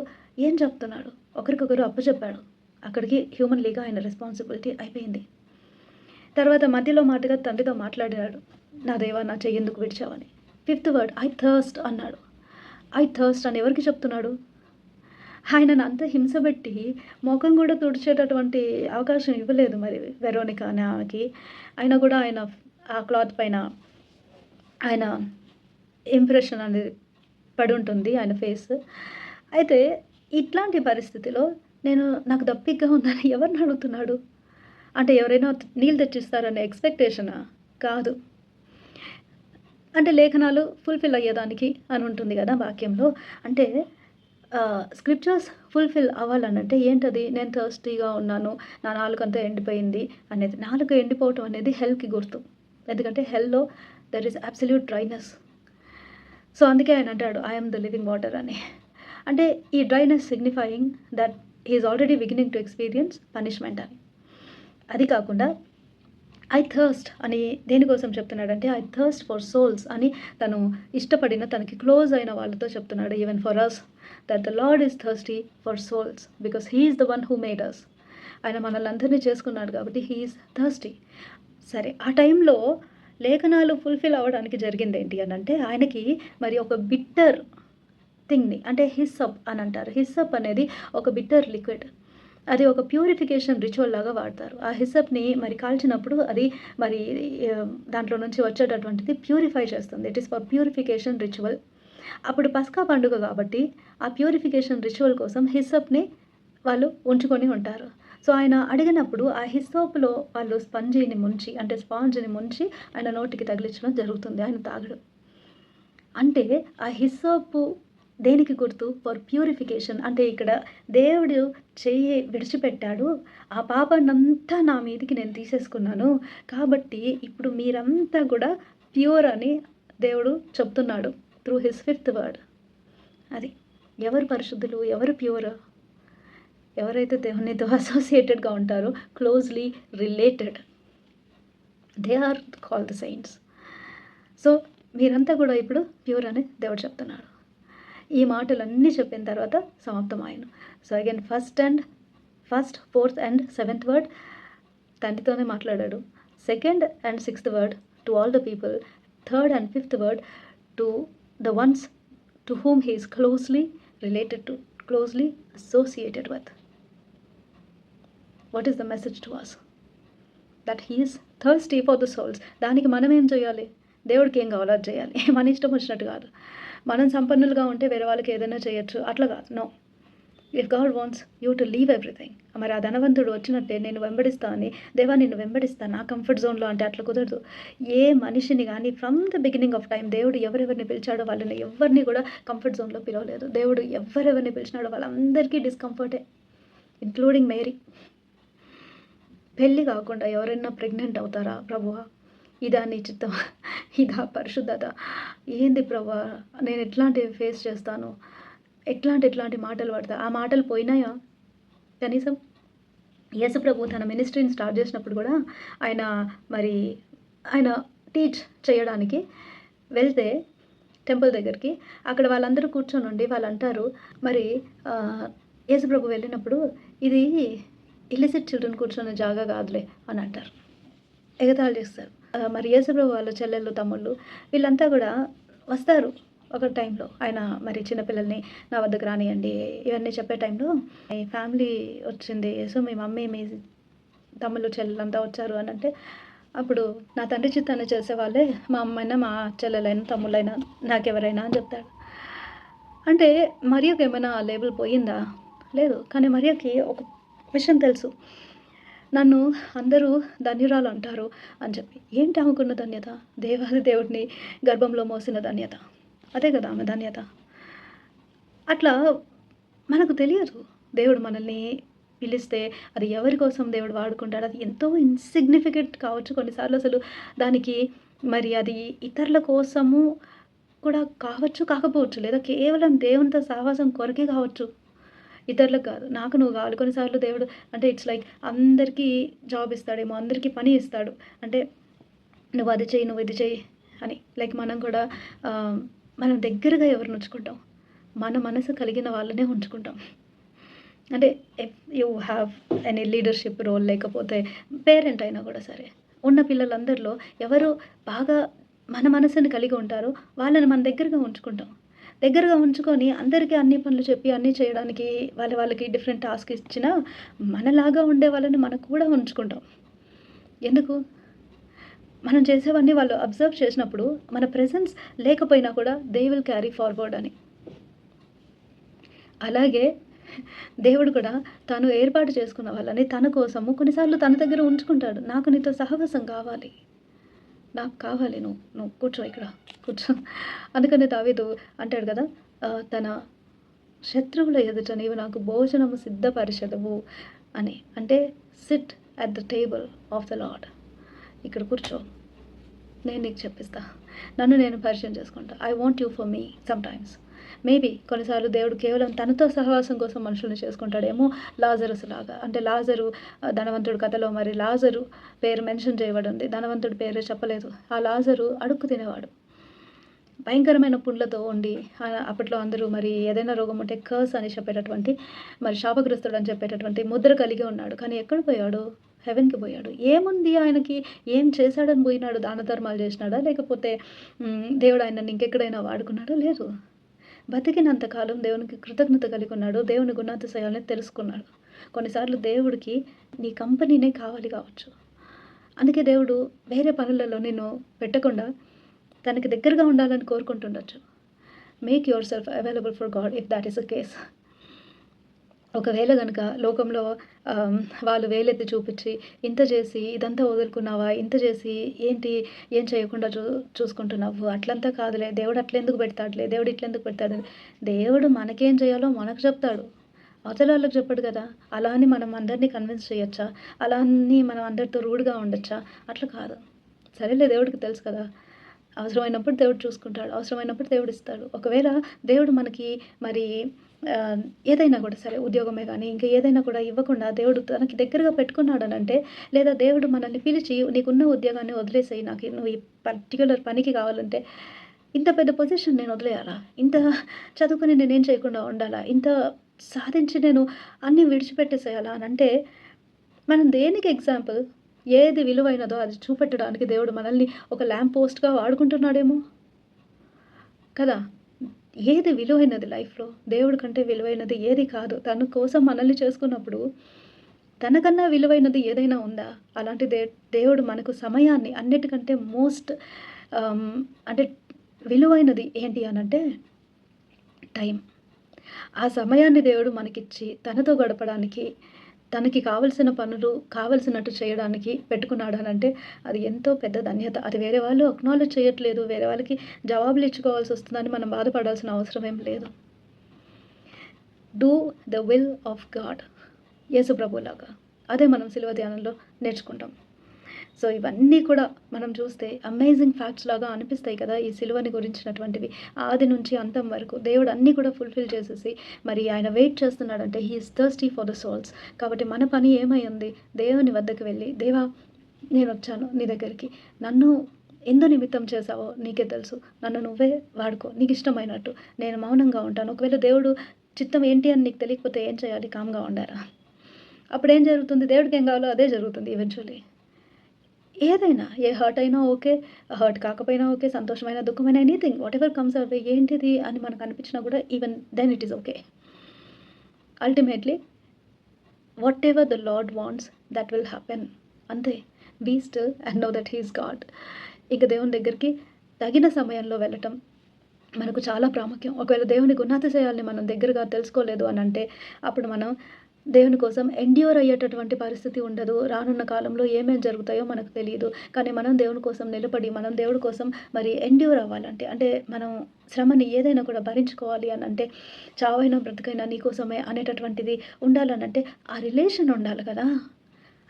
ఏం చెప్తున్నాడు, ఒకరికొకరు అప్పచెప్పాడు. అక్కడికి హ్యూమన్లీగా ఆయన రెస్పాన్సిబిలిటీ అయిపోయింది. తర్వాత మధ్యలో మాటగా తండ్రితో మాట్లాడాడు, నా దేవా నా చెయ్యి ఎందుకు విడిచావని. 5th వర్డ్ ఐ థర్స్ట్ అన్నాడు. ఐ థర్స్ట్ అని ఎవరికి చెప్తున్నాడు? ఆయనను అంత హింసపెట్టి ముఖం కూడా తుడిచేటటువంటి అవకాశం ఇవ్వలేదు మరి వెరోనిక అనే ఆమెకి. అయినా కూడా ఆయన ఆ క్లాత్ పైన ఆయన ఇంప్రెషన్ అనేది పడి ఉంటుంది ఆయన ఫేస్. అయితే ఇట్లాంటి పరిస్థితిలో నాకు దప్పికగా ఉందని ఎవరిని అడుగుతున్నాడు? అంటే ఎవరైనా నీళ్ళు తెచ్చిస్తారనే ఎక్స్పెక్టేషనా? కాదు. అంటే లేఖనాలు ఫుల్ఫిల్ అయ్యేదానికి అని ఉంటుంది కదా వాక్యంలో. అంటే స్క్రిప్చర్స్ ఫుల్ఫిల్ అవ్వాలనంటే ఏంటది? నేను థర్స్టీగా ఉన్నాను, నా నాలుకంతా ఎండిపోయింది అనేది. నాలుక ఎండిపోవటం అనేది హెల్కి గుర్తు. ఎందుకంటే హెల్లో there is absolute dryness. So అందుకే ఆయన అంటాడు I am the living water అని. అంటే ఈ dryness signifying that he is already beginning to experience punishment అని. అది కాకుండా ఐ థర్స్ట్ అని దేనికోసం చెప్తున్నాడంటే ఐ థర్స్ట్ ఫర్ సోల్స్ అని తను ఇష్టపడిన తనకి క్లోజ్ అయిన వాళ్ళతో చెప్తున్నాడు. Even for us that the Lord is thirsty for souls because he is the one who made us. ఆయన మనల్ని అందరినీ చేసుకున్నాడు కాబట్టి హీ ఈస్ థర్స్టీ. సరే, ఆ టైంలో లేఖనాలు ఫుల్ఫిల్ అవ్వడానికి జరిగింది ఏంటి అని అంటే ఆయనకి మరి ఒక బిట్టర్ థింగ్ని అంటే హిస్సప్ అని అంటారు. హిస్సప్ అనేది ఒక బిట్టర్ లిక్విడ్. అది ఒక ప్యూరిఫికేషన్ రిచువల్ లాగా వాడతారు. ఆ హిస్సప్ని మరి కాల్చినప్పుడు అది మరి దాంట్లో నుంచి వచ్చేటటువంటిది ప్యూరిఫై చేస్తుంది. It is for purification ritual. అప్పుడు పస్కా పండుగ కాబట్టి ఆ ప్యూరిఫికేషన్ రిచువల్ కోసం హిస్సప్ని వాళ్ళు ఉంచుకొని ఉంటారు. సో ఆయన అడిగినప్పుడు ఆ హిస్సోప్లో వాళ్ళు స్పాంజిని ముంచి ఆయన నోటికి తగిలించడం జరుగుతుంది. ఆయన తాగడు. అంటే ఆ హిస్సోపు దేనికి గుర్తు? For purification. అంటే ఇక్కడ దేవుడు చెయ్యి విడిచిపెట్టాడు, ఆ పాపాన్నంతా నా మీదికి నేను తీసేసుకున్నాను, కాబట్టి ఇప్పుడు మీరంతా కూడా ప్యూర్ అని దేవుడు చెప్తున్నాడు త్రూ హిస్ 5th వర్డ్. అది ఎవరు పరిశుద్ధులు, ఎవరు ప్యూర్? ఎవరైతే దేవునితో అసోసియేటెడ్గా ఉంటారో, closely related, they are called the saints. So మీరంతా కూడా ఇప్పుడు ప్యూర్ అని దేవుడు చెప్తున్నాడు. ఈ మాటలన్నీ చెప్పిన తర్వాత సమాప్తమాయను. So again first 4th and 7th word తండ్రితోనే మాట్లాడాడు. 2nd and 6th word to all the people. 3rd and 5th word to the ones to whom he is closely related to, closely associated with. What is the message to us? That he is thirsty for the souls. దానికి మనం ఏం చేయాలి? దేవుడికి ఏం కావాలో అది చేయాలి. మన ఇష్టం వచ్చినట్టు కాదు. మనం సంపన్నులుగా ఉంటే వేరే వాళ్ళకి ఏదైనా చేయొచ్చు, అట్లా కాదు. No, if God wants you to leave everything. మరి ఆ ధనవంతుడు వచ్చినట్టే నేను వెంబడిస్తా అని, దేవా నిన్ను వెంబడిస్తాను నా కంఫర్ట్ జోన్లో అంటే అట్లా కుదరదు. ఏ మనిషిని కానీ from the beginning of time దేవుడు ఎవరెవరిని పిలిచాడో వాళ్ళని ఎవరిని కూడా కంఫర్ట్ జోన్లో పిలవలేదు. దేవుడు ఎవరెవరిని పిలిచినాడో వాళ్ళందరికీ డిస్కంఫర్టే, ఇంక్లూడింగ్ మేరీ. పెళ్ళి కాకుండా ఎవరైనా ప్రెగ్నెంట్ అవుతారా ప్రభువా? ఇదా నీ చిత్తం? ఇదా పరిశుద్ధత? ఏంది ప్రభా, నేను ఎట్లాంటివి ఫేస్ చేస్తాను, ఎట్లాంటి మాటలు పడతా? ఆ మాటలు పోయినాయా? కనీసం యేసు ప్రభు తన మినిస్ట్రీని స్టార్ట్ చేసినప్పుడు కూడా ఆయన టీచ్ చేయడానికి వెళ్తే టెంపుల్ దగ్గరికి, అక్కడ వాళ్ళందరూ కూర్చొని ఉండి వాళ్ళు అంటారు, మరి యేసు ప్రభు వెళ్ళినప్పుడు ఇది ఇల్లిసిట్ చిల్డ్రన్ కూర్చొని జాగా కాదులే అని అంటారు, ఎగతాళి చేస్తారు. మరి యేసుప్రభు వాళ్ళ చెల్లెళ్ళు తమ్ముళ్ళు వీళ్ళంతా కూడా వస్తారు ఒక టైంలో. ఆయన మరి చిన్నపిల్లల్ని నా వద్దకు రానియండి ఇవన్నీ చెప్పే టైంలో, మీ ఫ్యామిలీ వచ్చింది యేసు, మీ మమ్మీ మీ తమ్ముళ్ళు చెల్లెళ్ళంతా వచ్చారు అని అంటే అప్పుడు నా తండ్రి చిత్తాన్ని చేసేవాళ్ళే మా అమ్మైనా, మా చెల్లెలైనా, తమ్ముళ్ళైనా, నాకెవరైనా అని చెప్తాడు. అంటే మరియకి ఏమైనా ఆ లేబుల్ పోయిందా? లేదు. కానీ మరియకి ఒక విషయం తెలుసు. నన్ను అందరూ ధన్యురాలు అంటారు అని చెప్పి. ఏంటి ఆమెకున్న ధన్యత? దేవాది దేవుడిని గర్భంలో మోసిన ధన్యత. అదే కదా ఆమె ధన్యత. అట్లా మనకు తెలియదు. దేవుడు మనల్ని పిలిస్తే అది ఎవరి కోసం దేవుడు వాడుకుంటాడు. అది ఎంతో ఇన్‌సిగ్నిఫికెంట్ కావచ్చు. కొన్నిసార్లు అసలు దానికి మరి అది ఇతరుల కోసము కూడా కావచ్చు, కాకపోవచ్చు. లేదా కేవలం దేవునితో సహవాసం కొరకే కావచ్చు. ఇతరులకు కాదు. నాకు నువ్వు కావాలి. కొన్నిసార్లు దేవుడు అంటే ఇట్స్ లైక్ అందరికీ జాబ్ ఇస్తాడేమో, అందరికీ పని ఇస్తాడు. అంటే నువ్వు అది చెయ్యి, నువ్వు ఇది చెయ్యి అని. లైక్ మనం కూడా మనం దగ్గరగా ఎవరిని ఉంచుకుంటాం? మన మనసు కలిగిన వాళ్ళనే ఉంచుకుంటాం. అంటే if you have any leadership role లేకపోతే పేరెంట్ అయినా కూడా సరే. ఉన్న పిల్లలందరిలో ఎవరు బాగా మన మనసుని కలిగి ఉంటారో వాళ్ళని మన దగ్గరగా ఉంచుకుంటాం. దగ్గరగా ఉంచుకొని అందరికీ అన్ని పనులు చెప్పి అన్నీ చేయడానికి వాళ్ళకి డిఫరెంట్ టాస్క్ ఇచ్చినా మనలాగా ఉండే వాళ్ళని మనం కూడా ఉంచుకుంటాం. ఎందుకు? మనం చేసేవన్నీ వాళ్ళు అబ్జర్వ్ చేసినప్పుడు మన ప్రెజెన్స్ లేకపోయినా కూడా దే విల్ క్యారీ ఫార్వర్డ్ అని. అలాగే దేవుడు కూడా తను ఏర్పాటు చేసుకున్న వాళ్ళని తన కోసము కొన్నిసార్లు తన దగ్గర ఉంచుకుంటాడు. నాకు నీతో సహవాసం కావాలి. నాకు కావాలి నువ్వు కూర్చో ఇక్కడ. కూర్చో. అందుకనే దావీదు అంటాడు కదా! తన శత్రువుల ఎదుట నీవు నాకు భోజనము సిద్ధపరిచెదవు అని. అంటే SIT at the table of the lord. ఇక్కడ కూర్చో. నేను నీకు చెప్పిస్తా. నన్ను నేను పరిచయం చేసుకుంటా. I want you for me sometimes. Maybe కొన్నిసార్లు దేవుడు కేవలం తనతో సహవాసం కోసం మనుషుల్ని చేసుకుంటాడేమో. లాజరస్ లాగా. అంటే లాజరు ధనవంతుడి కథలో మరి లాజరు పేరు మెన్షన్ చేయబడి ఉంది. ధనవంతుడి పేరు చెప్పలేదు. ఆ లాజరు అడుక్కు తినేవాడు. భయంకరమైన పుండ్లతో ఉండి అప్పట్లో అందరూ మరి ఏదైనా రోగం ఉంటే కర్స్ అని చెప్పేటటువంటి మరి శాపగ్రస్తుడు అని చెప్పేటటువంటి ముద్ర కలిగి ఉన్నాడు. కానీ ఎక్కడ పోయాడు? హెవెన్‌కి పోయాడు. ఏముంది ఆయనకి? ఏం చేశాడని పోయినాడు? దాన ధర్మాలు చేసినాడా? లేకపోతే దేవుడు ఆయనని ఇంకెక్కడైనా వాడుకున్నాడా? లేదు. బతికినంత కాలం దేవునికి కృతజ్ఞత కలిగి ఉన్నాడు. దేవుని గుణాతిశయాలని తెలుసుకున్నాడు. కొన్నిసార్లు దేవుడికి నీ కంపెనీనే కావాలి కావచ్చు. అందుకే దేవుడు వేరే పనులలో నిన్ను పెట్టకుండా తనకి దగ్గరగా ఉండాలని కోరుకుంటుండొచ్చు. Make yourself available for God if that is the case. ఒకవేళ గనుక లోకంలో వాళ్ళు వేలెత్తి చూపించి ఇంత చేసి ఇదంతా వదులుకున్నావా? ఇంత చేసి ఏంటి ఏం చేయకుండా చూసుకుంటున్నావు? అట్లంతా కాదులే. దేవుడు అట్లెందుకు పెడతాడులే. దేవుడు ఇట్లెందుకు పెడతాడు? దేవుడు మనకేం చేయాలో మనకు చెప్తాడు. అవతల వాళ్ళకి చెప్పడు కదా! అలా అని మనం అందరిని కన్విన్స్ చేయొచ్చా? అలా అని మనం అందరితో రూడ్‌గా ఉండొచ్చా? అట్లా కాదు. సరేలే దేవుడికి తెలుసు కదా! అవసరమైనప్పుడు దేవుడు చూసుకుంటాడు. అవసరమైనప్పుడు దేవుడు ఇస్తాడు. ఒకవేళ దేవుడు మనకి మరి ఏదైనా కూడా సరే ఉద్యోగమే కానీ ఇంకా ఏదైనా కూడా ఇవ్వకుండా దేవుడు తనకి దగ్గరగా పెట్టుకున్నాడనంటే లేదా దేవుడు మనల్ని పిలిచి నీకున్న ఉద్యోగాన్ని వదిలేసేయి. నువ్వు ఈ పర్టిక్యులర్ పనికి కావాలంటే ఇంత పెద్ద పొజిషన్ నేను వదిలేయాలా? ఇంత చదువుకొని నేనేం చేయకుండా ఉండాలా? ఇంత సాధించి నేను అన్నీ విడిచిపెట్టేసేయాలా అనంటే మనం దేనికి ఎగ్జాంపుల్? ఏది విలువైనదో అది చూపెట్టడానికి దేవుడు మనల్ని ఒక ల్యాంప్ పోస్ట్‌గా వాడుకుంటున్నాడేమో! కదా! ఏది విలువైనది లైఫ్‌లో? దేవుడి కంటే విలువైనది ఏది కాదు. తన కోసం మనల్ని చేసుకున్నప్పుడు తనకన్నా విలువైనది ఏదైనా ఉందా? అలాంటి దేవుడు మనకు సమయాన్ని అన్నిటికంటే మోస్ట్ అంటే విలువైనది ఏంటి అనంటే టైం. ఆ సమయాన్ని దేవుడు మనకిచ్చి తనతో గడపడానికి తనకి కావాల్సిన పనులు కావాల్సినట్టు చేయడానికి పెట్టుకున్నాడనంటే అది ఎంతో పెద్ద ధన్యత. అది వేరే వాళ్ళు అక్నాలెడ్జ్ చేయట్లేదు. వేరే వాళ్ళకి జవాబులు ఇచ్చుకోవాల్సి వస్తుందని మనం బాధపడాల్సిన అవసరం ఏం లేదు. Do the will of God. Yesu ప్రభులాగా. అదే మనం సిలువ ధ్యానంలో నేర్చుకుంటాం. సో ఇవన్నీ కూడా మనం చూస్తే అమేజింగ్ ఫ్యాక్ట్స్ లాగా అనిపిస్తాయి కదా! ఈ సిలువని గురించినటువంటివి. ఆది నుంచి అంతం వరకు దేవుడు అన్నీ కూడా ఫుల్‌ఫిల్ చేసేసి మరి ఆయన వెయిట్ చేస్తున్నాడంటే he is thirsty for the souls. కాబట్టి మన పని ఏమై ఉంది? దేవుని వద్దకు వెళ్ళి దేవా నేనొచ్చాను నీ దగ్గరికి. నన్ను ఎందు నిమిత్తం చేశావో నీకే తెలుసు. నన్ను నువ్వే వాడుకో. నీకు ఇష్టమైనట్టు. నేను మౌనంగా ఉంటాను. ఒకవేళ దేవుడు చిత్తం ఏంటి అని నీకు తెలియకపోతే ఏం చేయాలి? కామ్‌గా ఉండాలా? అప్పుడేం జరుగుతుంది? దేవుడికి ఏం కావాలో అదే జరుగుతుంది ఈవెంచువల్లీ. ఏదైనా ఏ హర్ట్ అయినా ఓకే. హర్ట్ కాకపోయినా ఓకే. సంతోషమైన, దుఃఖమైన anything whatever comes our way ఏంటిది అని మనకు అనిపించినా కూడా even then it is okay. Ultimately whatever the Lord wants that will happen. అంతే. Be still and know that he is God. ఇక దేవుని దగ్గరికి తగిన సమయంలో వెళ్ళటం మనకు చాలా ప్రాముఖ్యం. ఒకవేళ దేవుని గుణాతిశయాల్ని మనం దగ్గరగా తెలుసుకోలేదు అనంటే, అప్పుడు మనం దేవుని కోసం ఎండ్యూర్ అయ్యేటటువంటి పరిస్థితి ఉండదు. రానున్న కాలంలో ఏమేం జరుగుతాయో మనకు తెలీదు. కానీ మనం దేవుని కోసం నిలబడి, మనం దేవుడి కోసం మరి ఎండ్యూర్ అవ్వాలంటే, అంటే మనం శ్రమని ఏదైనా కూడా భరించుకోవాలి అనంటే, చావైనా బ్రతుకైనా నీకోసమే అనేటటువంటిది ఉండాలనంటే, ఆ రిలేషన్ ఉండాలి కదా!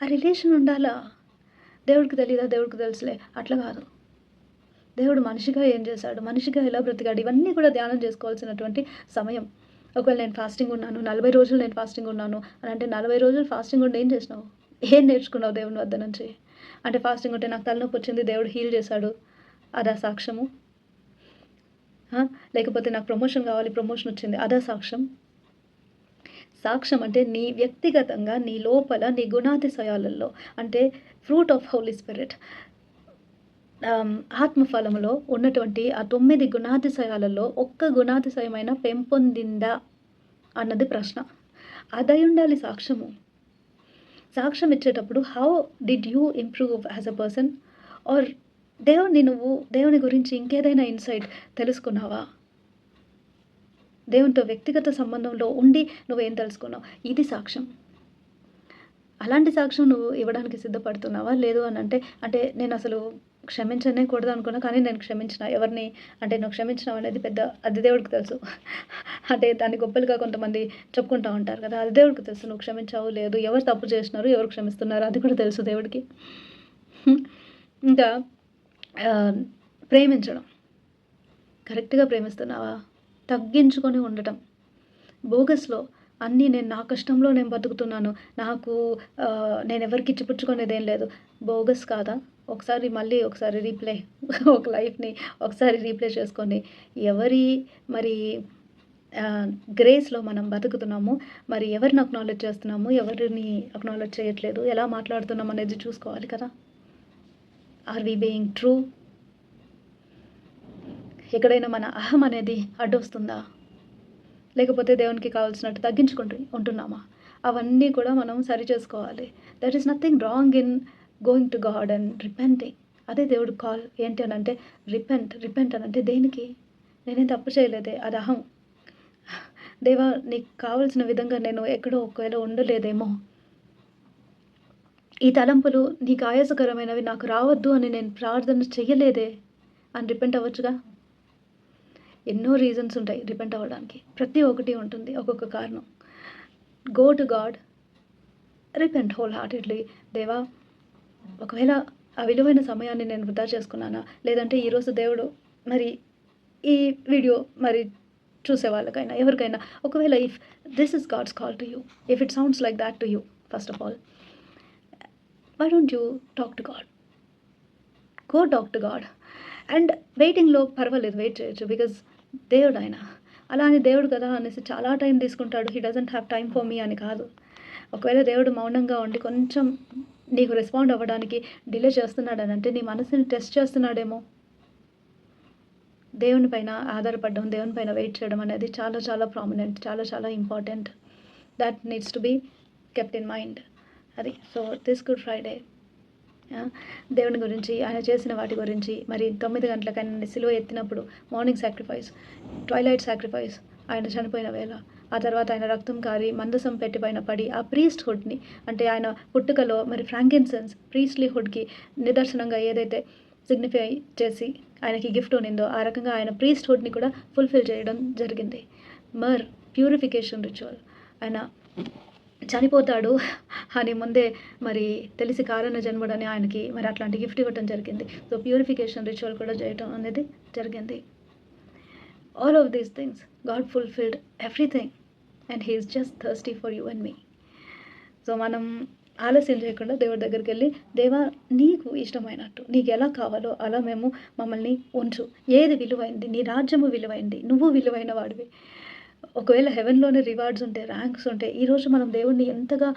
ఆ రిలేషన్ ఉండాలా? దేవుడికి తెలీదా? దేవుడికి తెలుసులే అట్లా కాదు. దేవుడు మనిషిగా ఏం చేశాడు? మనిషిగా ఎలా బ్రతికాడు? ఇవన్నీ కూడా ధ్యానం చేసుకోవాల్సినటువంటి సమయం. ఒకవేళ నేను ఫాస్టింగ్ ఉన్నాను, 40 రోజులు నేను ఫాస్టింగ్ ఉన్నాను అని అంటే, 40 రోజులు ఫాస్టింగ్ ఉండి ఏం చేసినావు? ఏం నేర్చుకున్నావు దేవుని వద్ద నుంచి? అంటే ఫాస్టింగ్ ఉంటే నాకు తలనొప్పి వచ్చింది, దేవుడు హీల్ చేశాడు. అదా సాక్ష్యము? లేకపోతే నాకు ప్రమోషన్ కావాలి, ప్రమోషన్ వచ్చింది. అదా సాక్ష్యం? సాక్ష్యం అంటే నీ వ్యక్తిగతంగా, నీ లోపల, నీ గుణాతిశయాలలో, అంటే ఫ్రూట్ ఆఫ్ హోలీ స్పిరిట్, ఆత్మఫలములో ఉన్నటువంటి ఆ 9 గుణాతిశయాలలో ఒక్క గుణాతిశయమైన పెంపొందిందా అన్నది ప్రశ్న. అదై ఉండాలి సాక్ష్యము. సాక్ష్యం ఇచ్చేటప్పుడు how did you improve as a person? Are నువ్వు దేవుని గురించి ఇంకేదైనా ఇన్సైట్ తెలుసుకున్నావా? దేవునితో వ్యక్తిగత సంబంధంలో ఉండి నువ్వేం తెలుసుకున్నావు? ఇది సాక్ష్యం. అలాంటి సాక్ష్యం నువ్వు ఇవ్వడానికి సిద్ధపడుతున్నావా? లేదు అనంటే, అంటే నేను అసలు క్షమించనే కూడదు అనుకున్నా, కానీ నేను క్షమించిన. ఎవరిని అంటే నువ్వు క్షమించినావు అనేది పెద్ద అది దేవుడికి తెలుసు. అంటే దాన్ని గొప్పలుగా కొంతమంది చెప్పుకుంటూ ఉంటారు కదా! అది దేవుడికి తెలుసు. నువ్వు క్షమించావు లేదు, ఎవరు తప్పు చేసినారు, ఎవరు క్షమిస్తున్నారు అది కూడా తెలుసు దేవుడికి. ఇంకా ప్రేమించడం. కరెక్ట్‌గా ప్రేమిస్తున్నావా? తగ్గించుకొని ఉండటం. బోగస్‌లో అన్నీ నేను నా కష్టంలో నేను బతుకుతున్నాను. నాకు నేనెవరికి ఇచ్చిపుచ్చుకునేదేం లేదు. బోగస్ కాదా? మళ్ళీ ఒకసారి రీప్లే ఒక లైఫ్‌ని ఒకసారి రీప్లే చేసుకొని, ఎవరి మరి గ్రేస్‌లో మనం బతుకుతున్నాము, మరి ఎవరిని అక్నాలెడ్జ్ చేస్తున్నాము, ఎవరిని అక్నాలెడ్జ్ చేయట్లేదు, ఎలా మాట్లాడుతున్నాం అనేది చూసుకోవాలి కదా! Are we being true? ఎక్కడైనా మన అహం అనేది అడ్డొస్తుందా? లేకపోతే దేవునికి కావాల్సినట్టు తగ్గించుకుంటూ ఉంటున్నామా? అవన్నీ కూడా మనం సరిచేసుకోవాలి. There is nothing wrong in going to God and repenting. అదే దేవుడు కాల్ ఏంటి అనంటే, రిపెంట్ అనంటే దేనికి? నేనేం తప్పు చేయలేదే, అది అహం. దేవా, నీకు కావాల్సిన విధంగా నేను ఎక్కడో ఒకవేళ ఉండలేదేమో, ఈ తలంపులు నీకు ఆయాసకరమైనవి నాకు రావద్దు అని నేను ప్రార్థన చెయ్యలేదే అని రిపెంట్ అవ్వచ్చుగా. ఎన్నో రీజన్స్ ఉంటాయి రిపెంట్ అవ్వడానికి. ప్రతి ఒక్కటి ఉంటుంది, ఒక్కొక్క కారణం. Go to God, repent whole heartedly. దేవా, ఒకవేళ ఆ విలువైన సమయాన్ని నేను వృధా చేసుకున్నానా? లేదంటే ఈరోజు దేవుడు మరి ఈ వీడియో మరి చూసే వాళ్ళకైనా ఎవరికైనా ఒకవేళ if this is God's call to you, if it sounds like that to you, first of all why don't you talk to God? Go talk to God. And వెయిటింగ్లో పర్వాలేదు, వెయిట్ చేయొచ్చు, బికాజ్ దేవుడు ఆయన. అలా అని దేవుడు కదా అనేసి చాలా టైం తీసుకుంటాడు, he doesn't have time for me అని కాదు. ఒకవేళ దేవుడు మౌనంగా ఉండి కొంచెం నీకు రెస్పాండ్ అవ్వడానికి డిలే చేస్తున్నాడనంటే నీ మనసుని టెస్ట్ చేస్తున్నాడేమో. దేవుని పైన ఆధారపడడం, దేవుని పైన వెయిట్ చేయడం అనేది చాలా చాలా ప్రామినెంట్, చాలా చాలా important. That needs to be kept in mind. అది. సో దిస్ గుడ్ ఫ్రైడే దేవుని గురించి, ఆయన చేసిన వాటి గురించి, మరి 9 గంటలకు ఆయన సిలువ ఎత్తినప్పుడు మార్నింగ్ సాక్రిఫైస్, ట్వైలైట్ సాక్రిఫైస్, ఆయన చనిపోయిన వేళ, ఆ తర్వాత ఆయన రక్తం కారి మందసం పెట్టి పైన పడి ఆ ప్రీస్ట్హుడ్ని, అంటే ఆయన పుట్టుకలో మరి ఫ్రాంకిన్సెన్స్ ప్రీస్ట్లీహుడ్కి నిదర్శనంగా ఏదైతే సిగ్నిఫై చేసి ఆయనకి గిఫ్ట్ ఉన్నిందో, ఆ రకంగా ఆయన ప్రీస్ట్హుడ్ని కూడా ఫుల్ఫిల్ చేయడం జరిగింది. ప్యూరిఫికేషన్ రిచువల్, ఆయన చనిపోతాడు అని ముందే మరి తెలిసి కారణ జన్ముడని ఆయనకి మరి అట్లాంటి గిఫ్ట్ ఇవ్వటం జరిగింది. సో ప్యూరిఫికేషన్ రిచువల్ కూడా చేయటం అనేది జరిగింది. All of these things God fulfilled everything and he is just thirsty for you and me. So మనం ఆలస్యం చేయకుండా దేవుడి దగ్గరికి వెళ్ళి, దేవా, నీకు ఇష్టమైనట్టు, నీకు ఎలా కావాలో అలా మేము మమ్మల్ని ఉంచు. ఏది విలువైంది? నీ రాజ్యము విలువైంది, నువ్వు విలువైన వాడివి. ఒకవేళ హెవెన్లోనే రివార్డ్స్ ఉంటాయి, ర్యాంక్స్ ఉంటాయి. ఈరోజు మనం దేవుణ్ణి ఎంతగా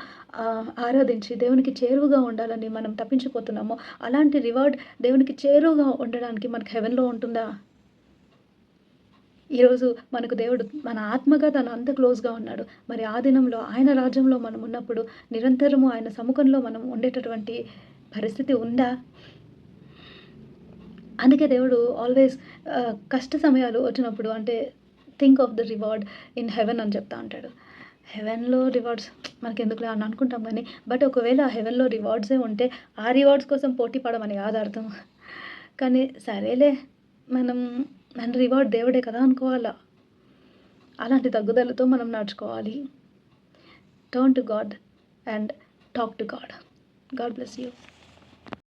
ఆరాధించి దేవునికి చేరువగా ఉండాలని మనం తప్పించిపోతున్నామో, అలాంటి రివార్డ్ దేవునికి చేరువగా ఉండడానికి మనకు హెవెన్లో ఉంటుందా? ఈరోజు మనకు దేవుడు మన ఆత్మగా తను అంత క్లోజ్గా ఉన్నాడు. మరి ఆ దినంలో ఆయన రాజ్యంలో మనం ఉన్నప్పుడు నిరంతరము ఆయన సముఖంలో మనం ఉండేటటువంటి పరిస్థితి ఉందా? అందుకే దేవుడు ఆల్వేస్ కష్ట సమయాలు వచ్చినప్పుడు అంటే think of the reward in heaven అని చెప్తా ఉంటాడు. హెవెన్‌లో రివార్డ్స్ మనకెందుకులే అని అనుకుంటాం గానీ, బట్ ఒకవేళ హెవెన్‌లో రివార్డ్సే ఉంటే, ఆ రివార్డ్స్ కోసం పోటీ పడమని కాదు అర్థం. కానీ సరేలే మనం మన రివార్డ్ దేవుడే కదా అనుకోవాలా. అలాంటి తగ్గుదలతో మనం నడుచుకోవాలి. Turn to God and talk to God. God bless you.